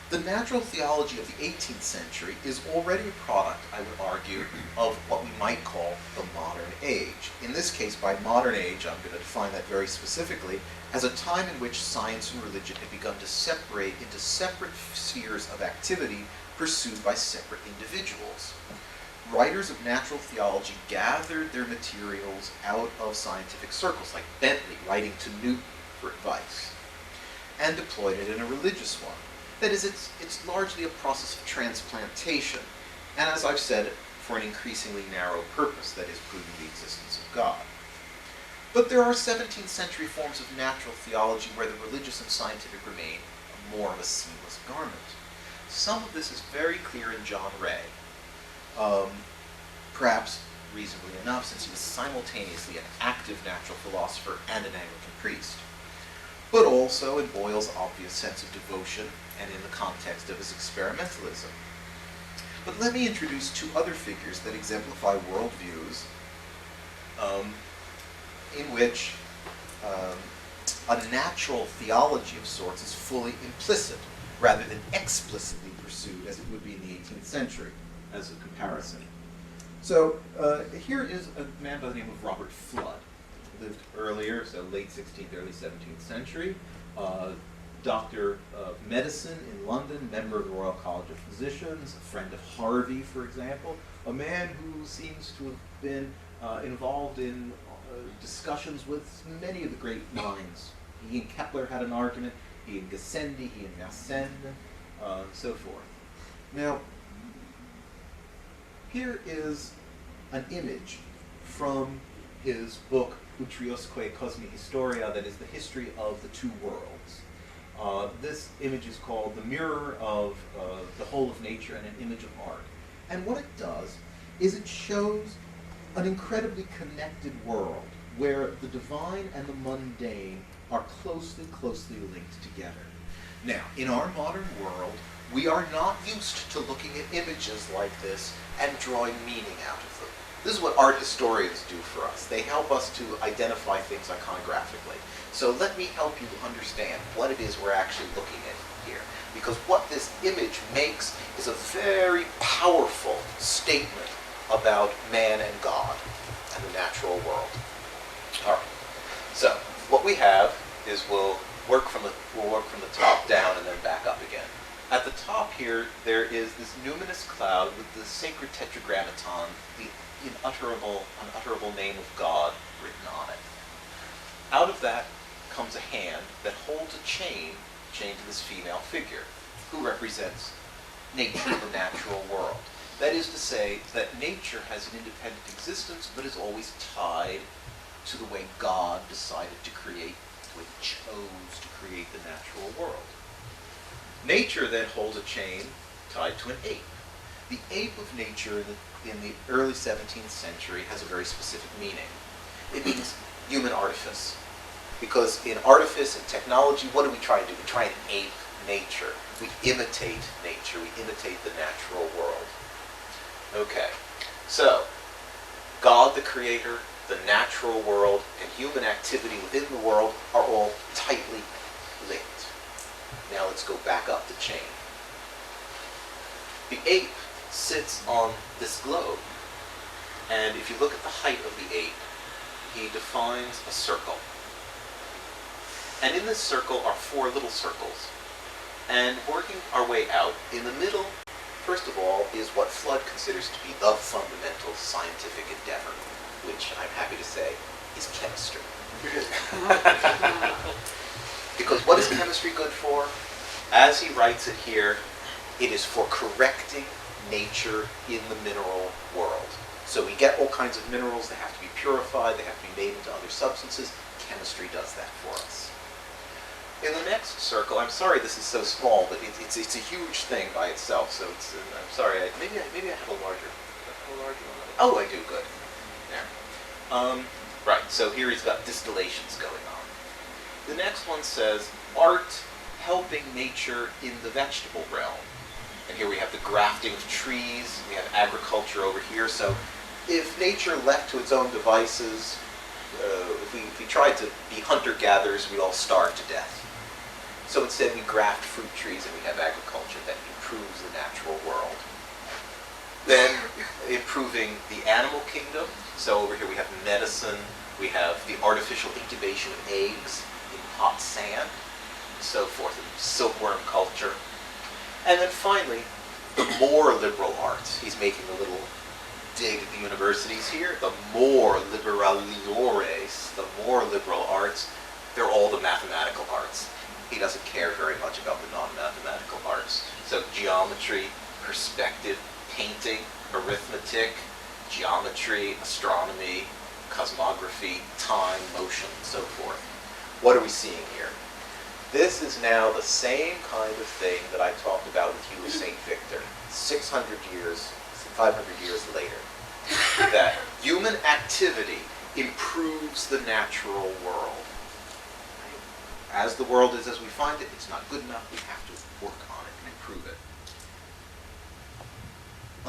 The natural theology of the 18th century is already a product, I would argue, of what we might call the modern age. In this case, by modern age, I'm going to define that very specifically, as a time in which science and religion had begun to separate into separate spheres of activity pursued by separate individuals. Writers of natural theology gathered their materials out of scientific circles, like Bentley writing to Newton for advice, and deployed it in a religious one. That is, it's largely a process of transplantation, and as I've said, for an increasingly narrow purpose, that is, proving the existence of God. But there are 17th century forms of natural theology where the religious and scientific remain more of a seamless garment. Some of this is very clear in John Ray, perhaps reasonably enough, since he was simultaneously an active natural philosopher and an Anglican priest, but also in Boyle's obvious sense of devotion and in the context of his experimentalism. But let me introduce two other figures that exemplify worldviews in which a natural theology of sorts is fully implicit rather than explicitly pursued as it would be in the 18th century as a comparison. So here is a man by the name of Robert Fludd, lived earlier, so late 16th, early 17th century, doctor of medicine in London, member of the Royal College of Physicians, a friend of Harvey, for example, a man who seems to have been involved in discussions with many of the great minds. He and Kepler had an argument, he and Gassendi, he and Mersenne, so forth. Now, here is an image from his book Utriusque Cosmi Historia, that is the history of the two worlds. This image is called the mirror of the whole of nature and an image of art. And what it does is it shows an incredibly connected world where the divine and the mundane are closely, closely linked together. Now, in our modern world, we are not used to looking at images like this and drawing meaning out of them. This is what art historians do for us. They help us to identify things iconographically. So let me help you understand what it is we're actually looking at here. Because what this image makes is a very powerful statement about man and God and the natural world. All right. So what we have is we'll work from the top down and then back up again. At the top here, there is this numinous cloud with the sacred tetragrammaton, the unutterable name of God written on it. Out of that comes a hand that holds a chain to this female figure, who represents nature, the natural world. That is to say that nature has an independent existence, but is always tied to the way God decided to create, the way he chose to create the natural world. Nature then holds a chain tied to an ape. The ape of nature in the early 17th century has a very specific meaning. It means human artifice. Because in artifice and technology, what do we try to do? We try and ape nature. We imitate nature. We imitate the natural world. Okay, so God the Creator, the natural world, and human activity within the world are all tightly linked. Now let's go back up the chain. The ape sits on this globe, and if you look at the height of the ape, he defines a circle. And in this circle are four little circles. And working our way out, in the middle, first of all, is what Flood considers to be the fundamental scientific endeavor, which I'm happy to say is chemistry. Because what is chemistry good for? As he writes it here, it is for correcting nature in the mineral world. So we get all kinds of minerals, they have to be purified, they have to be made into other substances. Chemistry does that for us. In the next circle, I'm sorry this is so small, but it's a huge thing by itself. So it's, I'm sorry, maybe I have a larger one. Oh, I do, good. There. Right, so here he's got distillations going on. The next one says, art helping nature in the vegetable realm. And here we have the grafting of trees, we have agriculture over here. So if nature left to its own devices, if we tried to be hunter-gatherers, we'd all starve to death. So instead we graft fruit trees and we have agriculture that improves the natural world. Then improving the animal kingdom. So over here we have medicine, we have the artificial incubation of eggs in hot sand, and so forth, and silkworm culture. And then finally, the more liberal arts. He's making a little dig at the universities here. The more liberaliores, the more liberal arts, they're all the mathematical arts. He doesn't care very much about the non-mathematical arts. So geometry, perspective, painting, arithmetic, geometry, astronomy, cosmography, time, motion, and so forth. What are we seeing here? This is now the same kind of thing that I talked about with Hugh of St. Victor 600 years, 500 years later. That human activity improves the natural world. As the world is as we find it, it's not good enough. We have to work on it and improve it.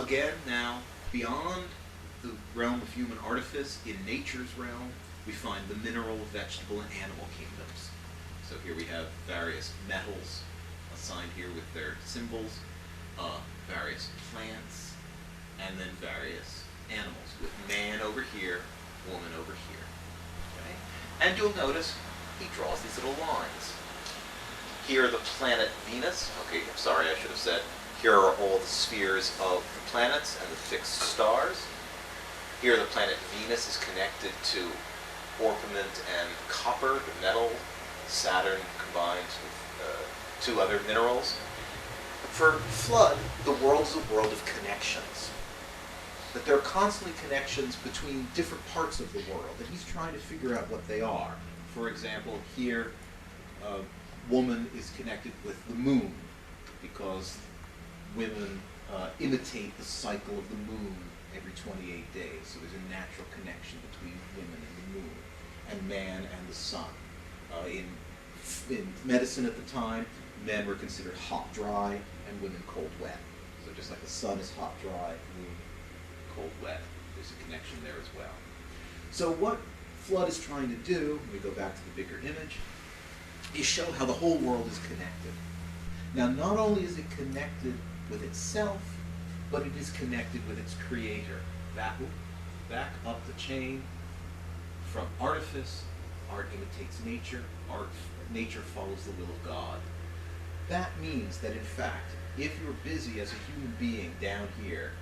Again, now, beyond the realm of human artifice, in nature's realm, we find the mineral, vegetable, and animal kingdoms. So here we have various metals assigned here with their symbols, various plants, and then various animals, with man over here, woman over here. Okay? And you'll notice he draws these little lines. Here are the planet Venus. Okay, I'm sorry, I should have said. Here are all the spheres of the planets and the fixed stars. Here the planet Venus is connected to orpiment and copper, the metal. Saturn combined with two other minerals. For Flood, the world is a world of connections. that there are constantly connections between different parts of the world, and he's trying to figure out what they are. For example, here, woman is connected with the moon, because women imitate the cycle of the moon every 28 days. So there's a natural connection between women and the moon, and man and the sun. In medicine at the time, men were considered hot, dry, and women cold, wet. So just like the sun is hot, dry, moon, cold, wet, there's a connection there as well. So what Flood is trying to do, when we go back to the bigger image, is show how the whole world is connected. Now, not only is it connected with itself, but it is connected with its creator. Back up the chain, from artifice, art imitates nature, nature follows the will of God. That means that, in fact, if you're busy as a human being down here,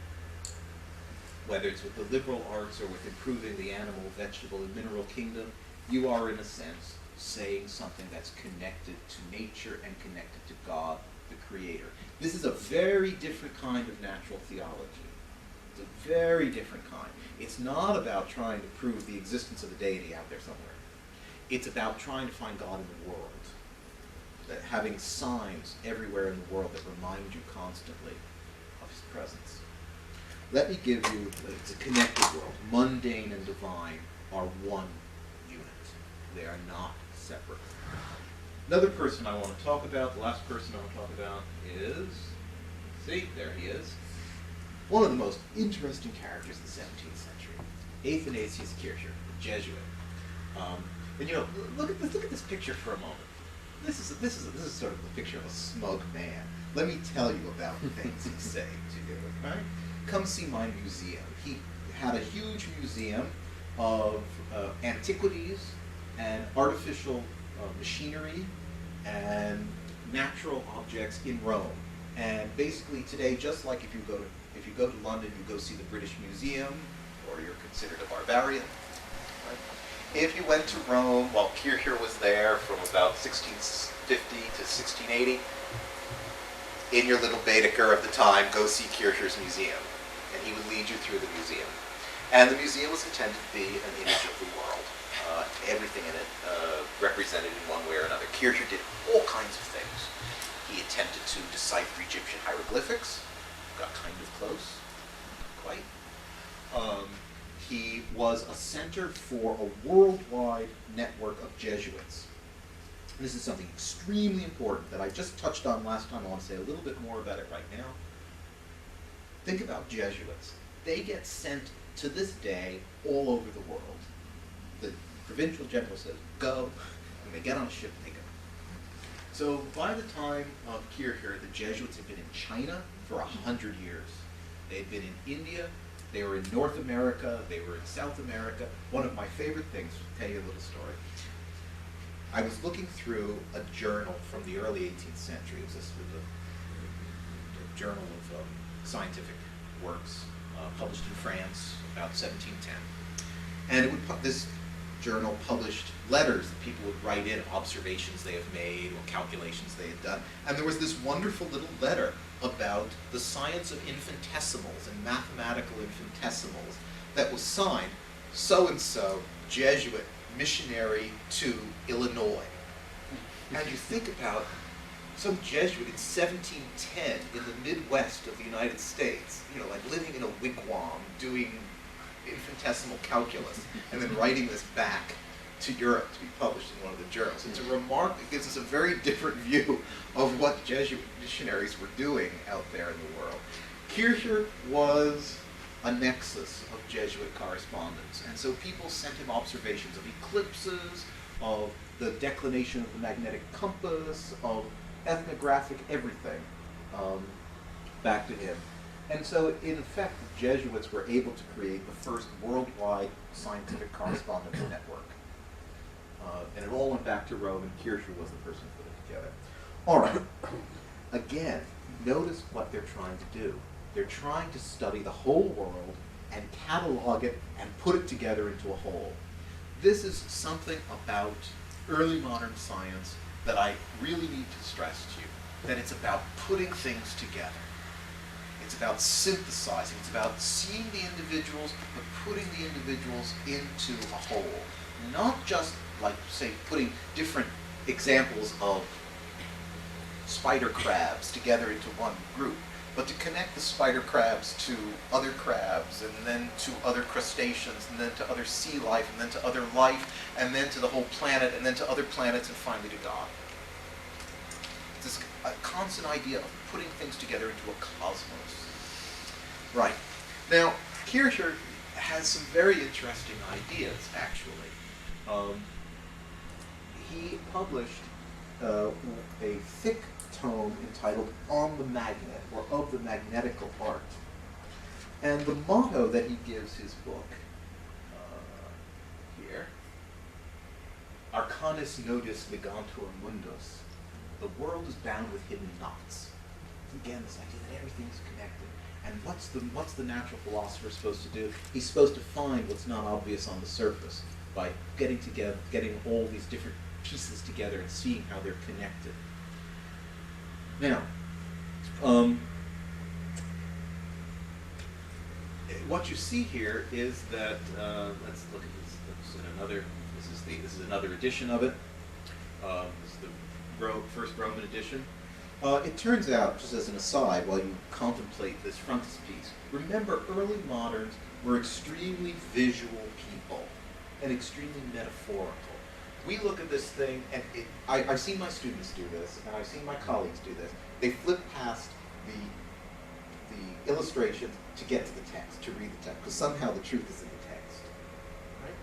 whether it's with the liberal arts or with improving the animal, vegetable, and mineral kingdom, you are, in a sense, saying something that's connected to nature and connected to God, the Creator. This is a very different kind of natural theology. It's a very different kind. It's not about trying to prove the existence of a deity out there somewhere. It's about trying to find God in the world. That having signs everywhere in the world that remind you constantly of his presence. Let me give you, it's a connected world. Mundane and divine are one unit. They are not separate. Another person I want to talk about, the last person I want to talk about is, see, there he is, one of the most interesting characters of the 17th century, Athanasius Kircher, a Jesuit. And you know, look at this picture for a moment. This is sort of the picture of a smug man. Let me tell you about the things he's saying to you, okay? Come see my museum. He had a huge museum of antiquities and artificial machinery and natural objects in Rome. And basically today, just like if you go to London, you go see the British Museum, or you're considered a barbarian. Right? If you went to Rome while Kircher was there from about 1650 to 1680, in your little Baedeker of the time, go see Kircher's museum. And he would lead you through the museum. And the museum was intended to be an image of the world. Everything in it represented in one way or another. Kircher did all kinds of things. He attempted to decipher Egyptian hieroglyphics. Got kind of close. Quite. He was a center for a worldwide network of Jesuits. This is something extremely important that I just touched on last time. I want to say a little bit more about it right now. Think about Jesuits. They get sent to this day all over the world. The provincial general says, go, and they get on a ship and they go. So by the time of Kircher, the Jesuits had been in China for 100 years. They had been in India, they were in North America, they were in South America. One of my favorite things, to tell you a little story. I was looking through a journal from the early 18th century. It was a journal of scientific works published in France about 1710. And it would this journal published letters that people would write in, observations they have made or calculations they had done. And there was this wonderful little letter about the science of infinitesimals and mathematical infinitesimals that was signed, so-and-so, Jesuit, missionary to Illinois. And you think about some Jesuit in 1710 in the Midwest of the United States, you know, like living in a wigwam, doing infinitesimal calculus, and then writing this back to Europe to be published in one of the journals. It's a it gives us a very different view of what Jesuit missionaries were doing out there in the world. Kircher was a nexus of Jesuit correspondence, and so people sent him observations of eclipses, of the declination of the magnetic compass, of ethnographic everything back to him. And so, in effect, the Jesuits were able to create the first worldwide scientific correspondence network. And it all went back to Rome, and Kircher was the person who put it together. All right. Again, notice what they're trying to do. They're trying to study the whole world and catalog it and put it together into a whole. This is something about early modern science that I really need to stress to you, that it's about putting things together. It's about synthesizing. It's about seeing the individuals, but putting the individuals into a whole. Not just, like, say, putting different examples of spider crabs together into one group, but to connect the spider crabs to other crabs, and then to other crustaceans, and then to other sea life, and then to other life, and then to the whole planet, and then to other planets, and finally to God. It's this constant idea of putting things together into a cosmos. Right. Now, Kircher has some very interesting ideas, actually. He published a thick tome entitled On the Magnet, or Of the Magnetical Art. And the motto that he gives his book, here, Arcanis nodis ligantur mundus, the world is bound with hidden knots. Again, this idea that everything's connected. And what's the natural philosopher supposed to do? He's supposed to find what's not obvious on the surface by getting all these different pieces together and seeing how they're connected. Now, what you see here is that let's look at this. This is another edition of it. This is the first Roman edition. It turns out, just as an aside, while you contemplate this frontispiece, remember early moderns were extremely visual people and extremely metaphorical. We look at this thing, and I've seen my students do this, and I've seen my colleagues do this. They flip past the illustrations to get to the text, to read the text, because somehow the truth is in the text. Right?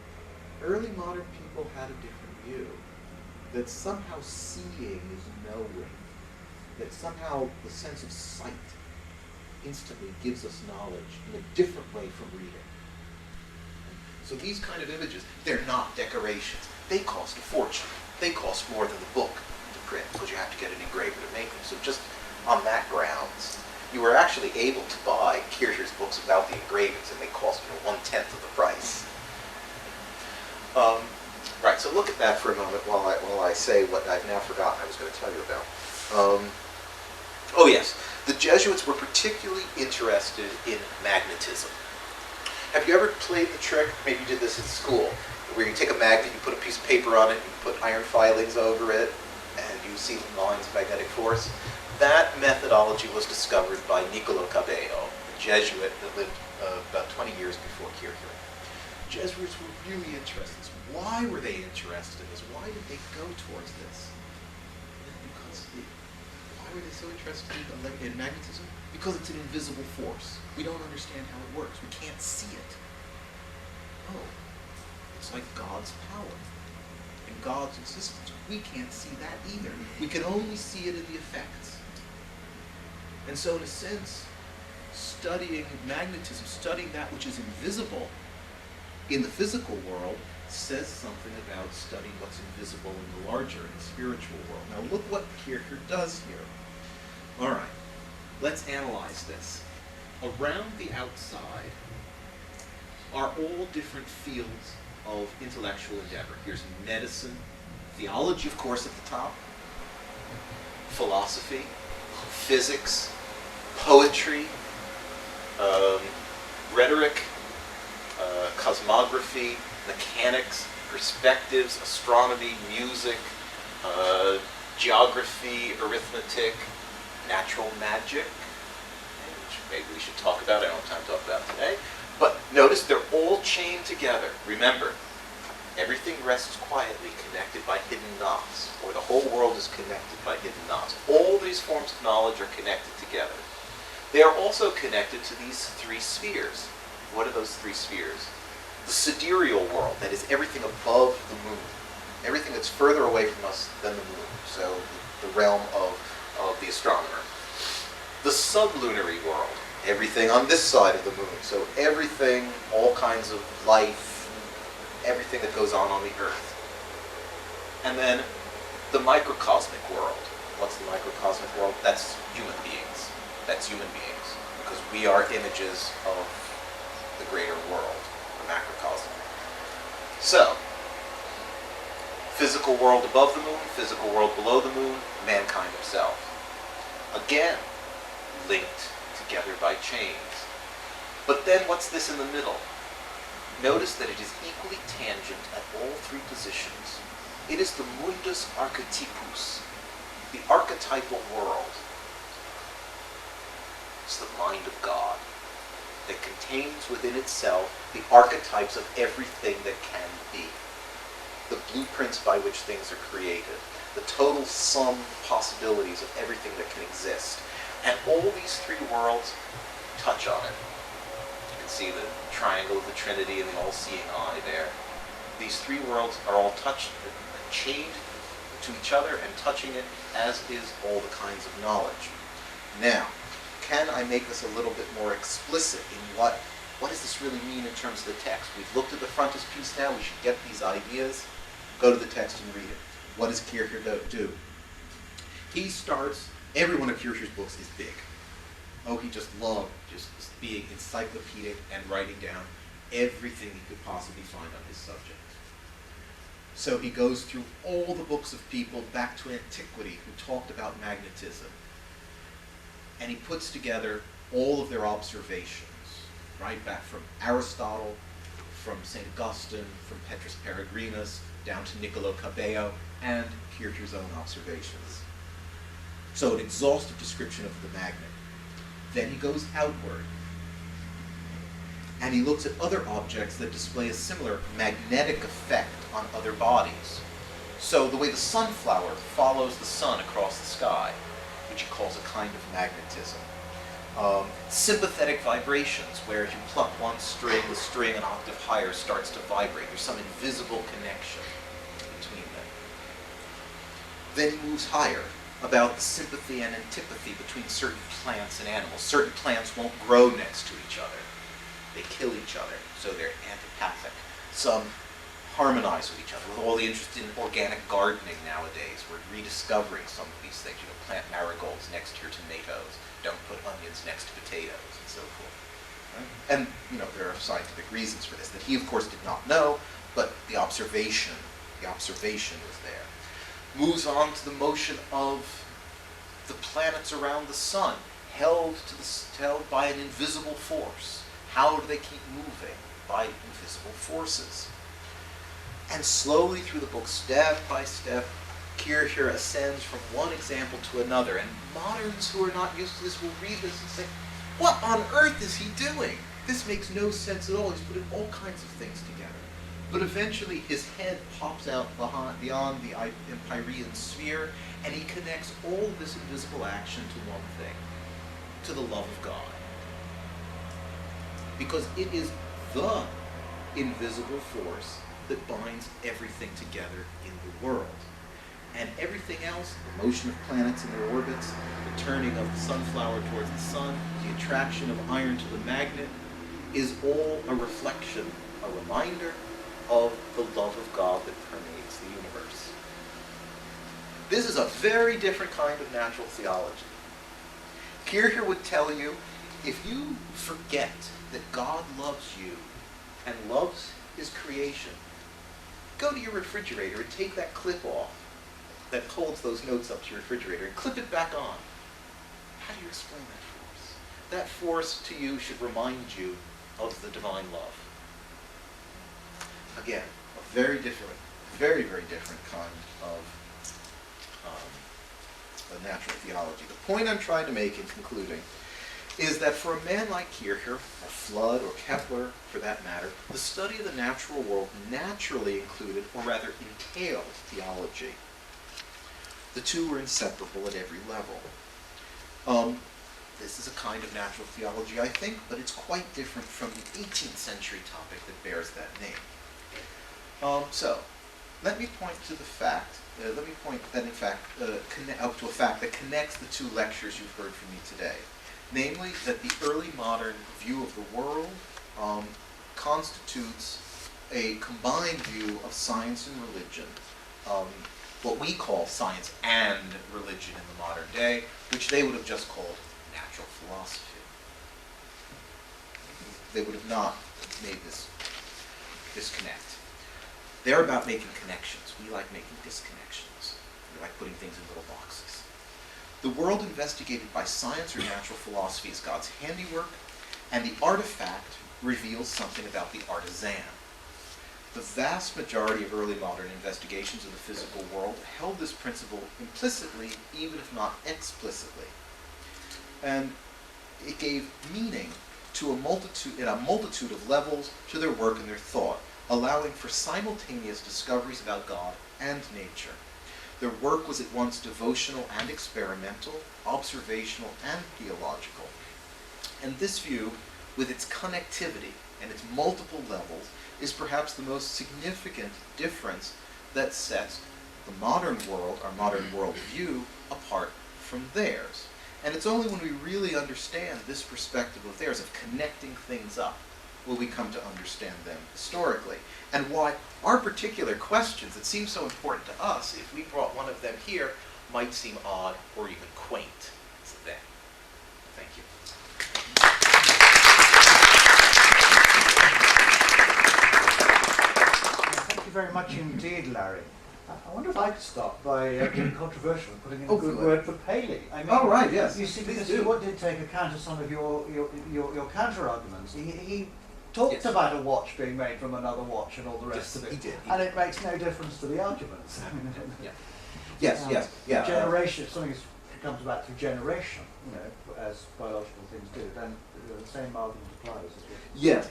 Early modern people had a different view, that somehow seeing is knowing, that somehow the sense of sight instantly gives us knowledge in a different way from reading. So these kind of images, they're not decorations. They cost a fortune. They cost more than the book to print, because you have to get an engraver to make them. So just on that grounds, you were actually able to buy Kircher's books about the engravings, and they cost 1/10 of the price. Right, so look at that for a moment while I say what I've now forgotten I was going to tell you about. Oh yes, the Jesuits were particularly interested in magnetism. Have you ever played the trick, maybe you did this in school, where you take a magnet, you put a piece of paper on it, you put iron filings over it, and you see the lines of magnetic force? That methodology was discovered by Niccolo Cabello, a Jesuit that lived about 20 years before Kircher. Jesuits were really interested in this. Why were they interested in this? Why did they go towards this? Why were they so interested in magnetism? Because it's an invisible force. We don't understand how it works. We can't see it. Oh, it's like God's power and God's existence. We can't see that either. We can only see it in the effects. And so, in a sense, studying magnetism, studying that which is invisible in the physical world, says something about studying what's invisible in the larger and spiritual world. Now look what Kircher does here. All right, let's analyze this. Around the outside are all different fields of intellectual endeavor. Here's medicine, theology, of course, at the top, philosophy, physics, poetry, rhetoric, cosmography, mechanics, perspectives, astronomy, music, geography, arithmetic, natural magic, which maybe we should talk about. I don't have time to talk about today. But notice they're all chained together. Remember, everything rests quietly, connected by hidden knots, or the whole world is connected by hidden knots. All these forms of knowledge are connected together. They are also connected to these three spheres. What are those three spheres? The sidereal world, that is everything above the moon, everything that's further away from us than the moon, so the realm of the astronomer. The sublunary world, everything on this side of the moon, so everything, all kinds of life, everything that goes on the earth. And then the microcosmic world. What's the microcosmic world? That's human beings. That's human beings, because we are images of the greater world, the macrocosm. So, physical world above the moon, physical world below the moon, mankind himself. Again, linked together by chains. But then what's this in the middle? Notice that it is equally tangent at all three positions. It is the mundus archetypus, the archetypal world. It's the mind of God that contains within itself the archetypes of everything that can be, the blueprints by which things are created, the total sum possibilities of everything that can exist. And all these three worlds touch on it. You can see the triangle of the Trinity and the all-seeing eye there. These three worlds are all touched, chained to each other and touching it, as is all the kinds of knowledge. Now, can I make this a little bit more explicit in what does this really mean in terms of the text? We've looked at the frontispiece now, we should get these ideas. Go to the text and read it. What does Kierkegaard do? He starts, every one of Kierkegaard's books is big. Oh, he just loved just being encyclopedic and writing down everything he could possibly find on his subject. So he goes through all the books of people back to antiquity who talked about magnetism. And he puts together all of their observations, right back from Aristotle, from St. Augustine, from Petrus Peregrinus, down to Niccolo Cabello, and Kierkegaard's own observations. So an exhaustive description of the magnet. Then he goes outward, and he looks at other objects that display a similar magnetic effect on other bodies. So the way the sunflower follows the sun across the sky, which he calls a kind of magnetism. Sympathetic vibrations, where if you pluck one string, the string an octave higher starts to vibrate. There's some invisible connection between them. Then he moves higher, about sympathy and antipathy between certain plants and animals. Certain plants won't grow next to each other. They kill each other, so they're antipathic. Some harmonize with each other. With all the interest in organic gardening nowadays, we're rediscovering some of these things. You know, plant marigolds next to your tomatoes. Don't put onions next to potatoes, and so forth. Right? And, you know, there are scientific reasons for this that he, of course, did not know, but the observation was there. Moves on to the motion of the planets around the sun, held by an invisible force. How do they keep moving? By invisible forces. And slowly through the book, step by step, Kierkegaard ascends from one example to another, and moderns who are not used to this will read this and say, what on earth is he doing? This makes no sense at all. He's putting all kinds of things together. But eventually his head pops out beyond the Empyrean sphere, and he connects all of this invisible action to one thing, to the love of God. Because it is the invisible force that binds everything together in the world. And everything else, the motion of planets in their orbits, the turning of the sunflower towards the sun, the attraction of iron to the magnet, is all a reflection, a reminder of the love of God that permeates the universe. This is a very different kind of natural theology. Kierkegaard would tell you, if you forget that God loves you and loves his creation, go to your refrigerator and take that clip off that holds those notes up to your refrigerator and clip it back on. How do you explain that force? That force to you should remind you of the divine love. Again, a very different, very, very different kind of natural theology. The point I'm trying to make in concluding is that for a man like Kierkegaard, or Flood, or Kepler, for that matter, the study of the natural world naturally included, or rather entailed, theology. The two were inseparable at every level. This is a kind of natural theology, I think, but it's quite different from the 18th century topic that bears that name. So, let me point to the fact, up to a fact that connects the two lectures you've heard from me today. Namely, that the early modern view of the world constitutes a combined view of science and religion, what we call science and religion in the modern day, which they would have just called natural philosophy. They would have not made this disconnect. They're about making connections. We like making disconnections. We like putting things in little boxes. The world investigated by science or natural philosophy is God's handiwork, and the artifact reveals something about the artisan. The vast majority of early modern investigations of the physical world held this principle implicitly, even if not explicitly. And it gave meaning to a multitude of levels to their work and their thought, allowing for simultaneous discoveries about God and nature. Their work was at once devotional and experimental, observational and theological. And this view, with its connectivity and its multiple levels, is perhaps the most significant difference that sets the modern world, our modern world view, apart from theirs. And it's only when we really understand this perspective of theirs, of connecting things up, will we come to understand them historically. And why our particular questions that seem so important to us, if we brought one of them here, might seem odd or even quaint to them. Thank you. Thank you very much indeed, Larry. I wonder if I could start by being controversial and putting in a good word for Paley. I mean, oh, right, yes. You see, because what did take account of some of your counter-arguments. He talked about a watch being made from another watch and all the rest of it. He did. And it makes no difference to the arguments. I mean, Yes. Generation, if something comes about through generation, as biological things do, then the same argument applies. Yes,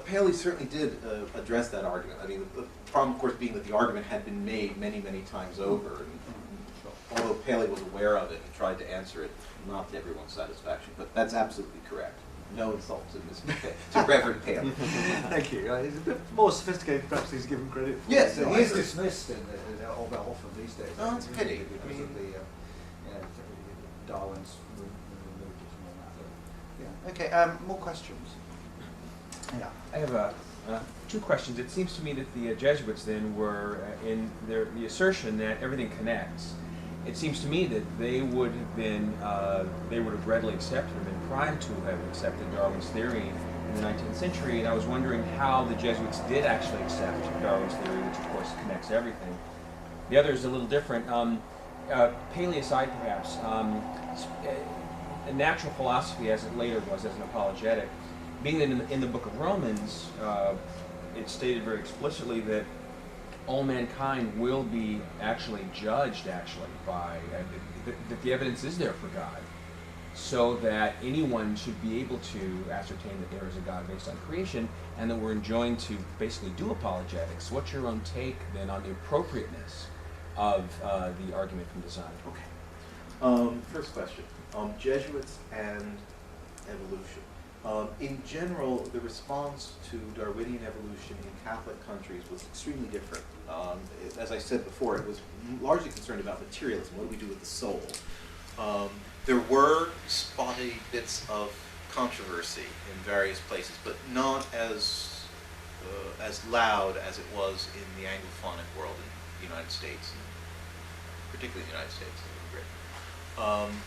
Paley certainly did address that argument. I mean, the problem, of course, being that the argument had been made many, many times over. And although Paley was aware of it and tried to answer it, not to everyone's satisfaction. But that's absolutely correct. No insults in this to Reverend Paley. Thank you. He's a bit more sophisticated, perhaps, than he's given credit for. Yes, so he is dismissed often these days. Oh, it's a pity. Because of the Darwin's removed it and all that. Yeah. Okay. More questions. Yeah. I have two questions. It seems to me that the Jesuits then were in the assertion that everything connects. It seems to me that they would have readily accepted or been primed to have accepted Darwin's theory in the 19th century, and I was wondering how the Jesuits did actually accept Darwin's theory, which of course connects everything. The other is a little different. Paley aside, perhaps, natural philosophy, as it later was, as an apologetic, being that in the book of Romans, it's stated very explicitly that all mankind will be actually judged by, that the evidence is there for God, so that anyone should be able to ascertain that there is a God based on creation, and that we're enjoined to basically do apologetics. What's your own take then on the appropriateness of the argument from design? Okay. First question. Jesuits and evolution. In general, the response to Darwinian evolution in Catholic countries was extremely different. As I said before, it was largely concerned about materialism. What do we do with the soul? There were spotty bits of controversy in various places, but not as loud as it was in the Anglophonic world in the United States, particularly in the United States and Britain.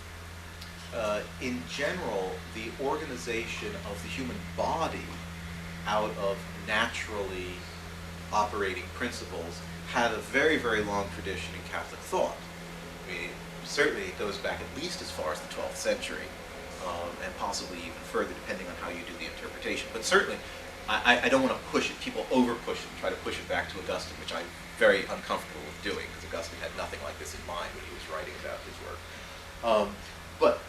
In general, the organization of the human body out of naturally operating principles had a very, very long tradition in Catholic thought. I mean, certainly it goes back at least as far as the 12th century, and possibly even further, depending on how you do the interpretation. But certainly, I don't want to push it, people over-push it and try to push it back to Augustine, which I'm very uncomfortable with doing, because Augustine had nothing like this in mind when he was writing about his work. But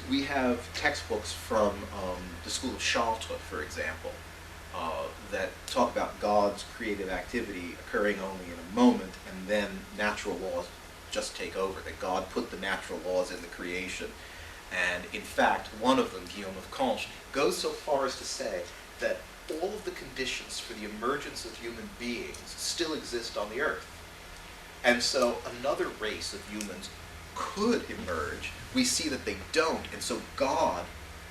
we have textbooks from the School of Chartres, for example, that talk about God's creative activity occurring only in a moment, and then natural laws just take over, that God put the natural laws in the creation. And in fact, one of them, Guillaume of Conches, goes so far as to say that all of the conditions for the emergence of human beings still exist on the earth. And so another race of humans could emerge. We see that they don't, and so God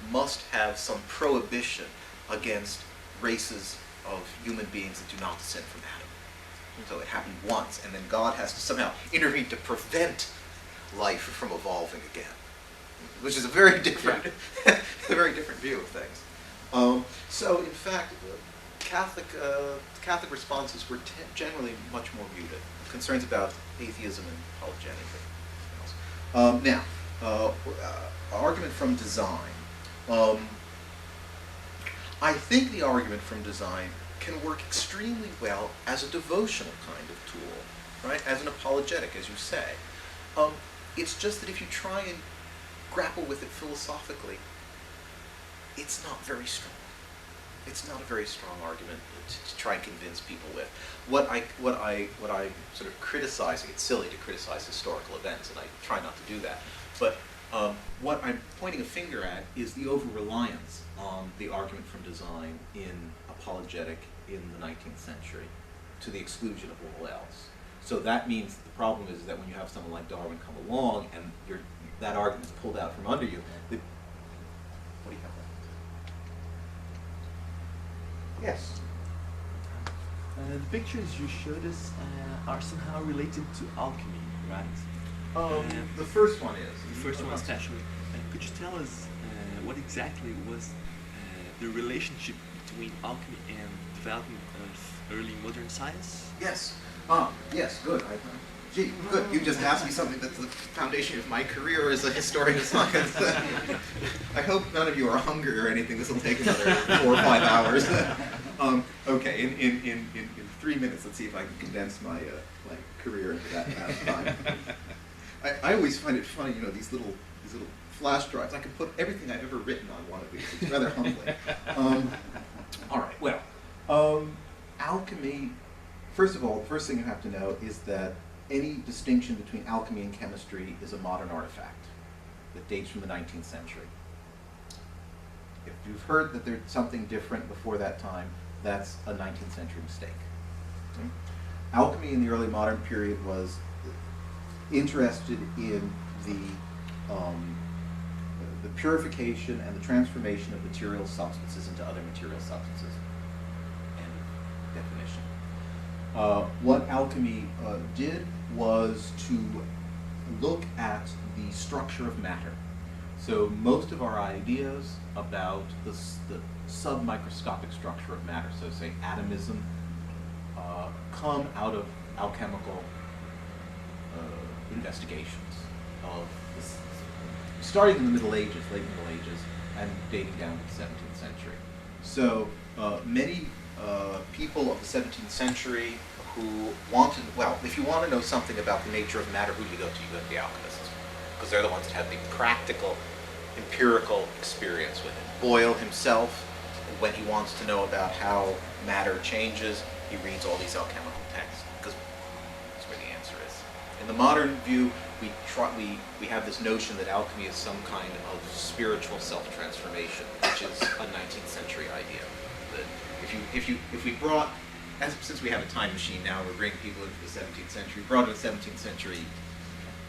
must have some prohibition against races of human beings that do not descend from Adam. And so it happened once, and then God has to somehow intervene to prevent life from evolving again, which is a very different, a very different view of things. So in fact, Catholic responses were generally much more muted. Concerns about atheism and apologetics. Now, argument from design. I think the argument from design can work extremely well as a devotional kind of tool, right? As an apologetic, as you say. It's just that if you try and grapple with it philosophically, it's not very strong. It's not a very strong argument to try and convince people with. What I sort of criticize, it's silly to criticize historical events, and I try not to do that, but what I'm pointing a finger at is the over-reliance on the argument from design in apologetic in the 19th century to the exclusion of all else. So that means the problem is that when you have someone like Darwin come along and that argument is pulled out from under you, what do you have there? Yes. The pictures you showed us are somehow related to alchemy, right? The first one is. The first one especially. Could you tell us what exactly was the relationship between alchemy and development of early modern science? Yes. Yes, good. Gee, good. You just asked me something that's the foundation of my career as a historian of science. I hope none of you are hungry or anything. This will take another 4 or 5 hours. Okay, in 3 minutes, let's see if I can condense my career into that amount of time. I always find it funny, these little flash drives. I can put everything I've ever written on one of these. It's rather humbling. All right. Well, alchemy. First of all, the first thing you have to know is that any distinction between alchemy and chemistry is a modern artifact that dates from the 19th century. If you've heard that there's something different before that time, that's a 19th century mistake. Okay? Alchemy in the early modern period was interested in the purification and the transformation of material substances into other material substances. End definition. What alchemy did was to look at the structure of matter. So most of our ideas about the submicroscopic structure of matter, so say atomism, come out of alchemical investigations of this, starting in the Middle Ages, late Middle Ages, and dating down to the 17th century. So many people of the 17th century who wanted, well, if you want to know something about the nature of matter, who do you go to? You go to the alchemists, because they're the ones that have the practical, empirical experience with it. Boyle himself, when he wants to know about how matter changes, he reads all these alchemical texts, because that's where the answer is. In the modern view, we have this notion that alchemy is some kind of spiritual self-transformation, which is a 19th century idea. That if we brought, since we have a time machine now, we're bringing people into the 17th century, brought in a 17th century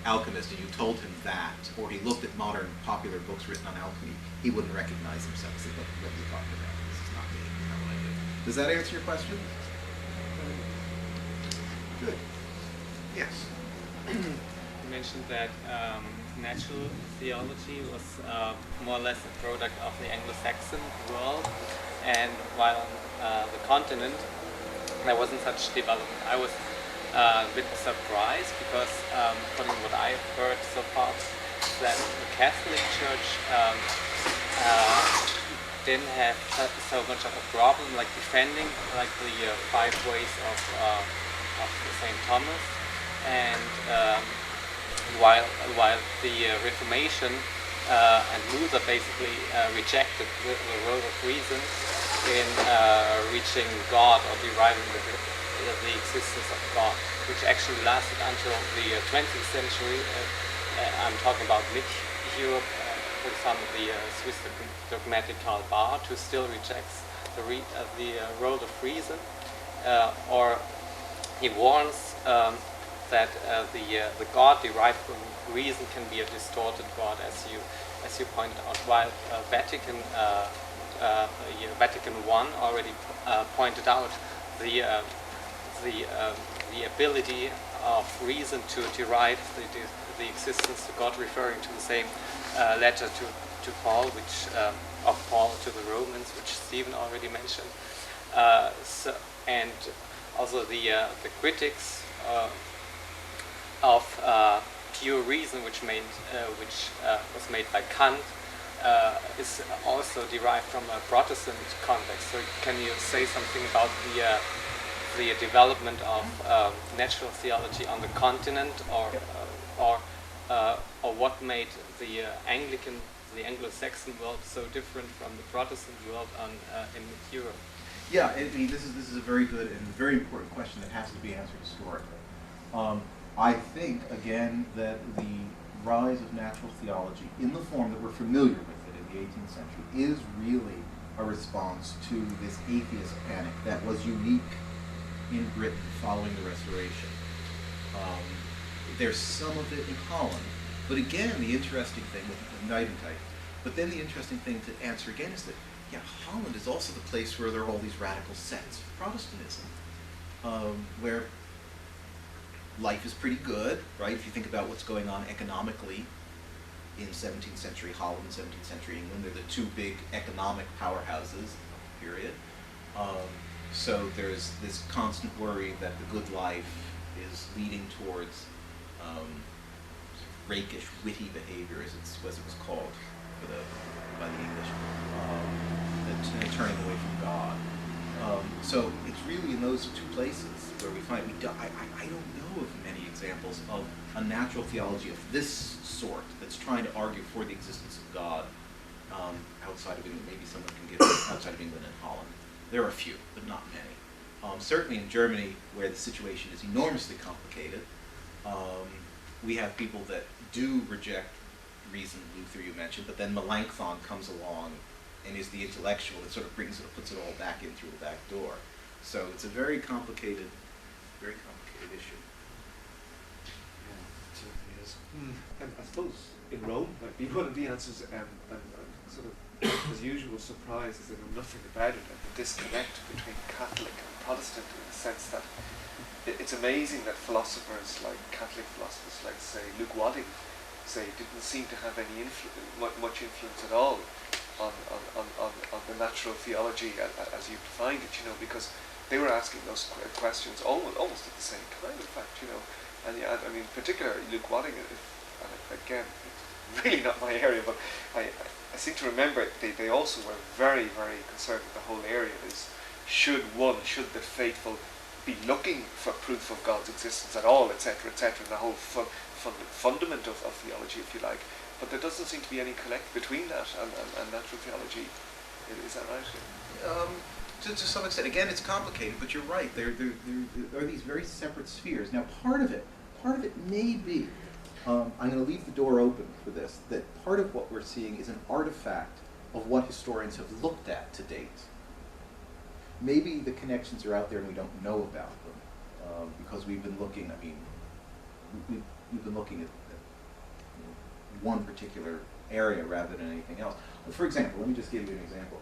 alchemist and you told him that, or he looked at modern popular books written on alchemy, he wouldn't recognize himself. He said, what are you talking about? This is not me. Not what I do. Does that answer your question? Good. Yes. You mentioned that natural theology was more or less a product of the Anglo-Saxon world, and while on the continent there wasn't such development. I was a bit surprised because from what I've heard so far, that the Catholic Church didn't have so much of a problem like defending like the 5 ways of St. Thomas, and while the Reformation and Luther basically rejected the road of reason in reaching God or deriving the existence of God, which actually lasted until the 20th century. I'm talking about mid-Europe, for example, the Swiss dogmatic Karl Barth, who still rejects the road of reason, or he warns that the God derived from reason can be a distorted God, as you pointed out. While Vatican I already pointed out the ability of reason to derive the existence of God, referring to the same letter to Paul, of Paul to the Romans, which Stephen already mentioned. And also the critics of pure reason, which was made by Kant, is also derived from a Protestant context. So can you say something about the development of natural theology on the continent, or what made the Anglo-Saxon world so different from the Protestant world in Europe? Yeah, I mean, this is a very good and very important question that has to be answered historically. I think, again, that the rise of natural theology in the form that we're familiar with it in the 18th century is really a response to this atheist panic that was unique in Britain following the Restoration. There's some of it in Holland, but again, the interesting thing with Nightingale, but then the interesting thing to answer again is that, yeah, Holland is also the place where there are all these radical sects of Protestantism, where life is pretty good, right? If you think about what's going on economically in 17th century Holland, 17th century England, they're the two big economic powerhouses, period. So there's this constant worry that the good life is leading towards rakish, witty behavior, as it was called by the English, turning away from God. So it's really in those two places where we find I don't know of many examples of a natural theology of this sort that's trying to argue for the existence of God outside of England. Maybe someone can give it outside of England and Holland. There are a few, but not many. Certainly in Germany, where the situation is enormously complicated, we have people that do reject reason, Luther you mentioned, but then Melanchthon comes along and is the intellectual that sort of puts it all back in through the back door. So it's a very complicated issue. Yeah, it certainly is. And I suppose in Rome might be one of the answers, and sort of, as usual, surprised is they know nothing about it, and the disconnect between Catholic and Protestant, in the sense that it's amazing that philosophers like Catholic philosophers, like say Luke Wadding, didn't seem to have any much influence at all on the natural theology as you defined it, because they were asking those questions almost at the same time, in fact, and yeah, I mean, particularly Luke Wadding, and again, it's really not my area, but I seem to remember they also were very, very concerned with the whole area is should the faithful be looking for proof of God's existence at all, etc., and the whole fundament of theology, if you like. But there doesn't seem to be any connect between that and natural theology. Is that right? To some extent, again, it's complicated, but you're right. There are these very separate spheres. Now, part of it may be, I'm going to leave the door open for this, that part of what we're seeing is an artifact of what historians have looked at to date. Maybe the connections are out there and we don't know about them, because we've been looking, we've been looking at one particular area rather than anything else. For example, let me just give you an example.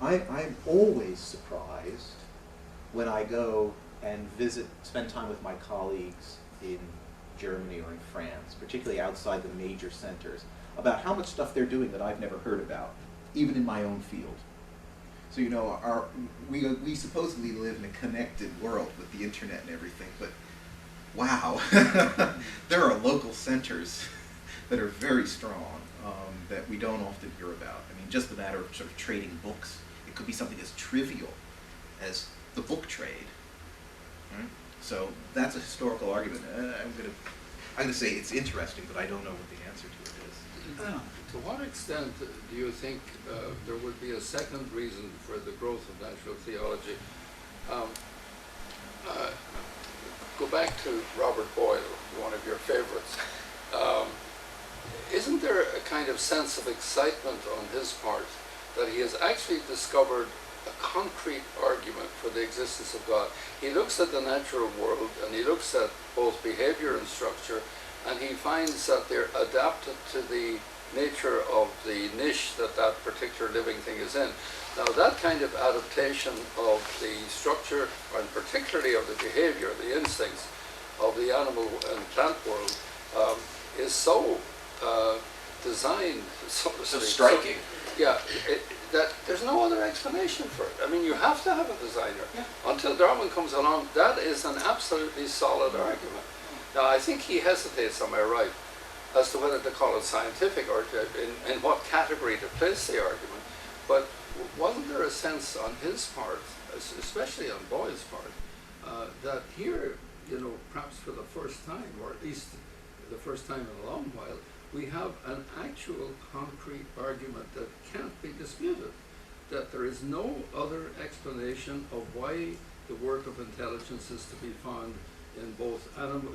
I'm always surprised when I go and spend time with my colleagues in Germany or in France, particularly outside the major centers, about how much stuff they're doing that I've never heard about, even in my own field. So we supposedly live in a connected world with the internet and everything, but wow, there are local centers that are very strong that we don't often hear about. I mean, just the matter of sort of trading books. It could be something as trivial as the book trade. Right? So that's a historical argument. I'm going to say it's interesting, but I don't know what the answer to it is. To what extent do you think there would be a second reason for the growth of natural theology? Go back to Robert Boyle, one of your favorites. Isn't there a kind of sense of excitement on his part that he has actually discovered a concrete argument for the existence of God? He looks at the natural world and he looks at both behavior and structure, and he finds that they're adapted to the nature of the niche that particular living thing is in. Now, that kind of adaptation of the structure, and particularly of the behavior, the instincts of the animal and plant world, is so designed, so to So speak. striking. Yeah, that there's no other explanation for it. I mean, you have to have a designer. Yeah. Until Darwin comes along, that is an absolutely solid argument. Now, I think he hesitates, am I right, as to whether to call it scientific or in what category to place the argument. But wasn't there a sense on his part, especially on Boyle's part, that here, you know, perhaps for the first time, or at least the first time in a long while, we have an actual concrete argument that can't be disputed, that there is no other explanation of why the work of intelligence is to be found in both animal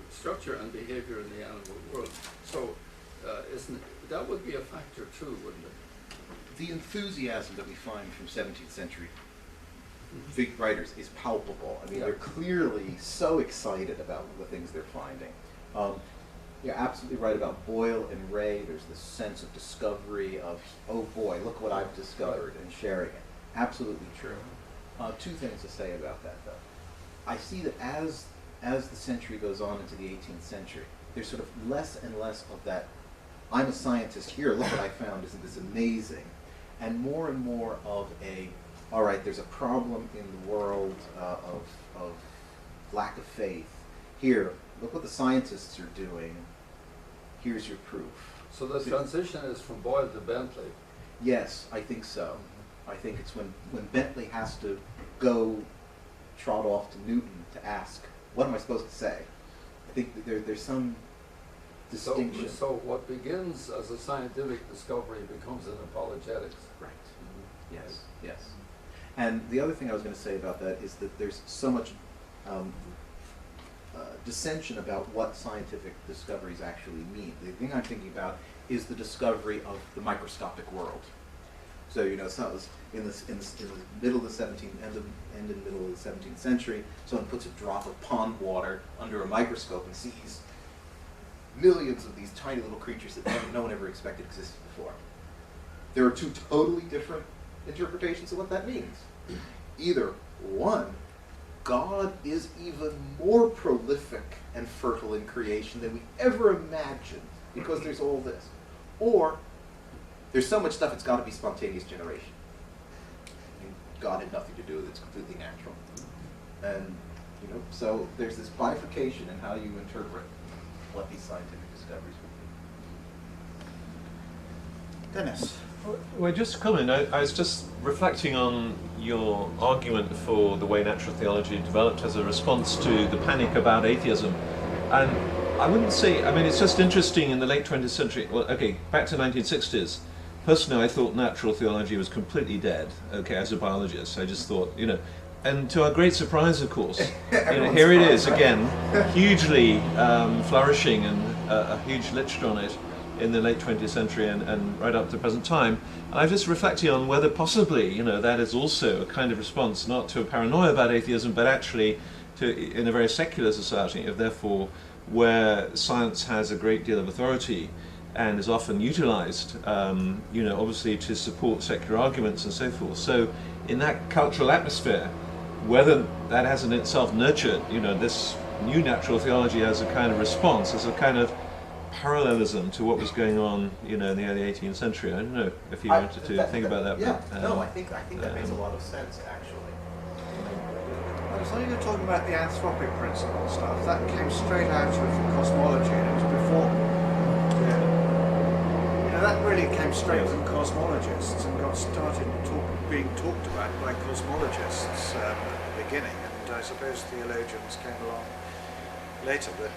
structure and behavior in the animal world. So that would be a factor too, wouldn't it? The enthusiasm that we find from 17th century big writers is palpable. I mean, they're clearly so excited about the things they're finding. You're absolutely right about Boyle and Ray. There's this sense of discovery of, oh boy, look what I've discovered, and sharing it. Absolutely true. Two things to say about that, though. I see that as the century goes on into the 18th century, there's sort of less and less of that, I'm a scientist here, look what I found, isn't this amazing? And more of a, all right, there's a problem in the world of lack of faith. Here, look what the scientists are doing. Here's your proof. So the transition is from Boyle to Bentley. Yes, I think so. I think it's when Bentley has to go trot off to Newton to ask, what am I supposed to say? I think that there's some distinction. So what begins as a scientific discovery becomes an apologetics. Right. Yes, yes. And the other thing I was going to say about that is that there's so much dissension about what scientific discoveries actually mean. The thing I'm thinking about is the discovery of the microscopic world. So, you know, so it was in the middle of the 17th, end and middle of the 17th century, someone puts a drop of pond water under a microscope and sees millions of these tiny little creatures that no one ever expected existed before. There are two totally different interpretations of what that means. Either, one, God is even more prolific and fertile in creation than we ever imagined because there's all this. Or, there's so much stuff it's got to be spontaneous generation. And God had nothing to do with it, it's completely natural. And, you know, so there's this bifurcation in how you interpret what these scientific discoveries would be. Dennis. Well, just a comment. I was just reflecting on your argument for the way natural theology developed as a response to the panic about atheism. And I wouldn't say, I mean, it's just interesting in the late 20th century, well, okay, back to 1960s. Personally, I thought natural theology was completely dead, okay, as a biologist. I just thought, you know, and to our great surprise, of course, you know, here it is again, hugely flourishing and a huge literature on it in the late 20th century and right up to the present time. And I'm just reflecting on whether possibly, you know, that is also a kind of response not to a paranoia about atheism, but actually to, in a very secular society, and therefore where science has a great deal of authority and is often utilized, you know, obviously to support secular arguments and so forth. So in that cultural atmosphere, whether that has in itself nurtured, you know, this new natural theology as a kind of response, as a kind of parallelism to what was going on, you know, in the early 18th century. I don't know if you wanted to think about that. Yeah, but, no, I think that makes a lot of sense, actually. So you're talking about the anthropic principle stuff. That came straight out of cosmology, and it was before. Yeah. You know, that really came straight from cosmologists and got started being talked about by cosmologists at the beginning, and I suppose theologians came along later. But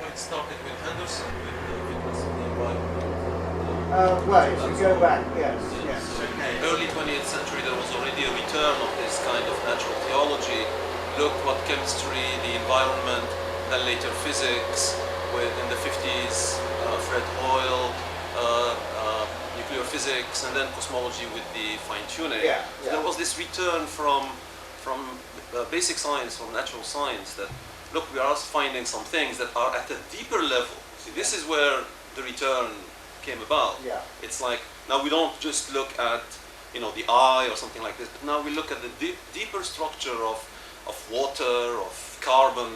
It started with Henderson, with the Bible. well, if you go back, yes. Early 20th century, there was already a return of this kind of natural theology. Look what chemistry, the environment, then later physics, with in the 50s, Fred Hoyle, nuclear physics, and then cosmology with the fine-tuning. So there was this return from basic science, from natural science, that look, we are finding some things that are at a deeper level. See, this is where the return came about. It's like, now we don't just look at, you know, the eye or something like this, but now we look at the deeper structure of water, of carbon,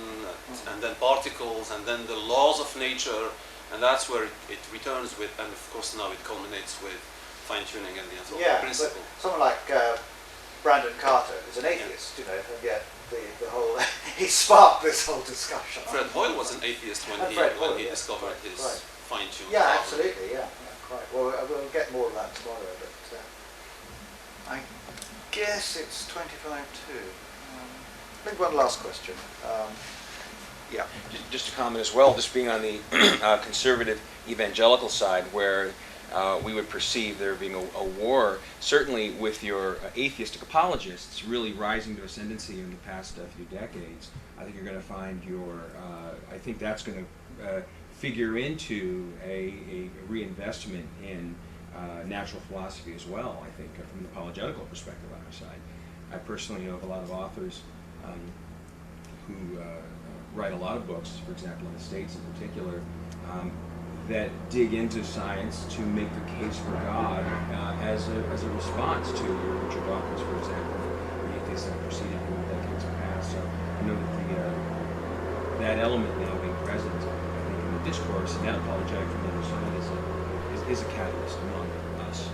and then particles, and then the laws of nature, and that's where it returns with, and of course now it culminates with fine-tuning and the anthropic principle. But someone like Brandon Carter is an atheist, you know, and yet the whole he sparked this whole discussion. Fred Hoyle was an atheist when he discovered his fine-tuned Yeah, power. absolutely, yeah, quite. Well, we'll get more of that tomorrow, but I guess it's 25 to. I think one last question. Yeah. Just to comment as well, just being on the conservative evangelical side, where we would perceive there being a war, certainly with your atheistic apologists really rising to ascendancy in the past few decades. I think you're going to find I think that's going to figure into a reinvestment in natural philosophy as well, I think, from an apologetical perspective on our side. I personally know of a lot of authors who write a lot of books, for example, in the States in particular, that dig into science to make the case for God as a response to your Richard Dawkins, for example, the atheists that preceded him in decades past. So I know that that element now being present, I think, in the discourse and that apologetic from the other side is a catalyst among us.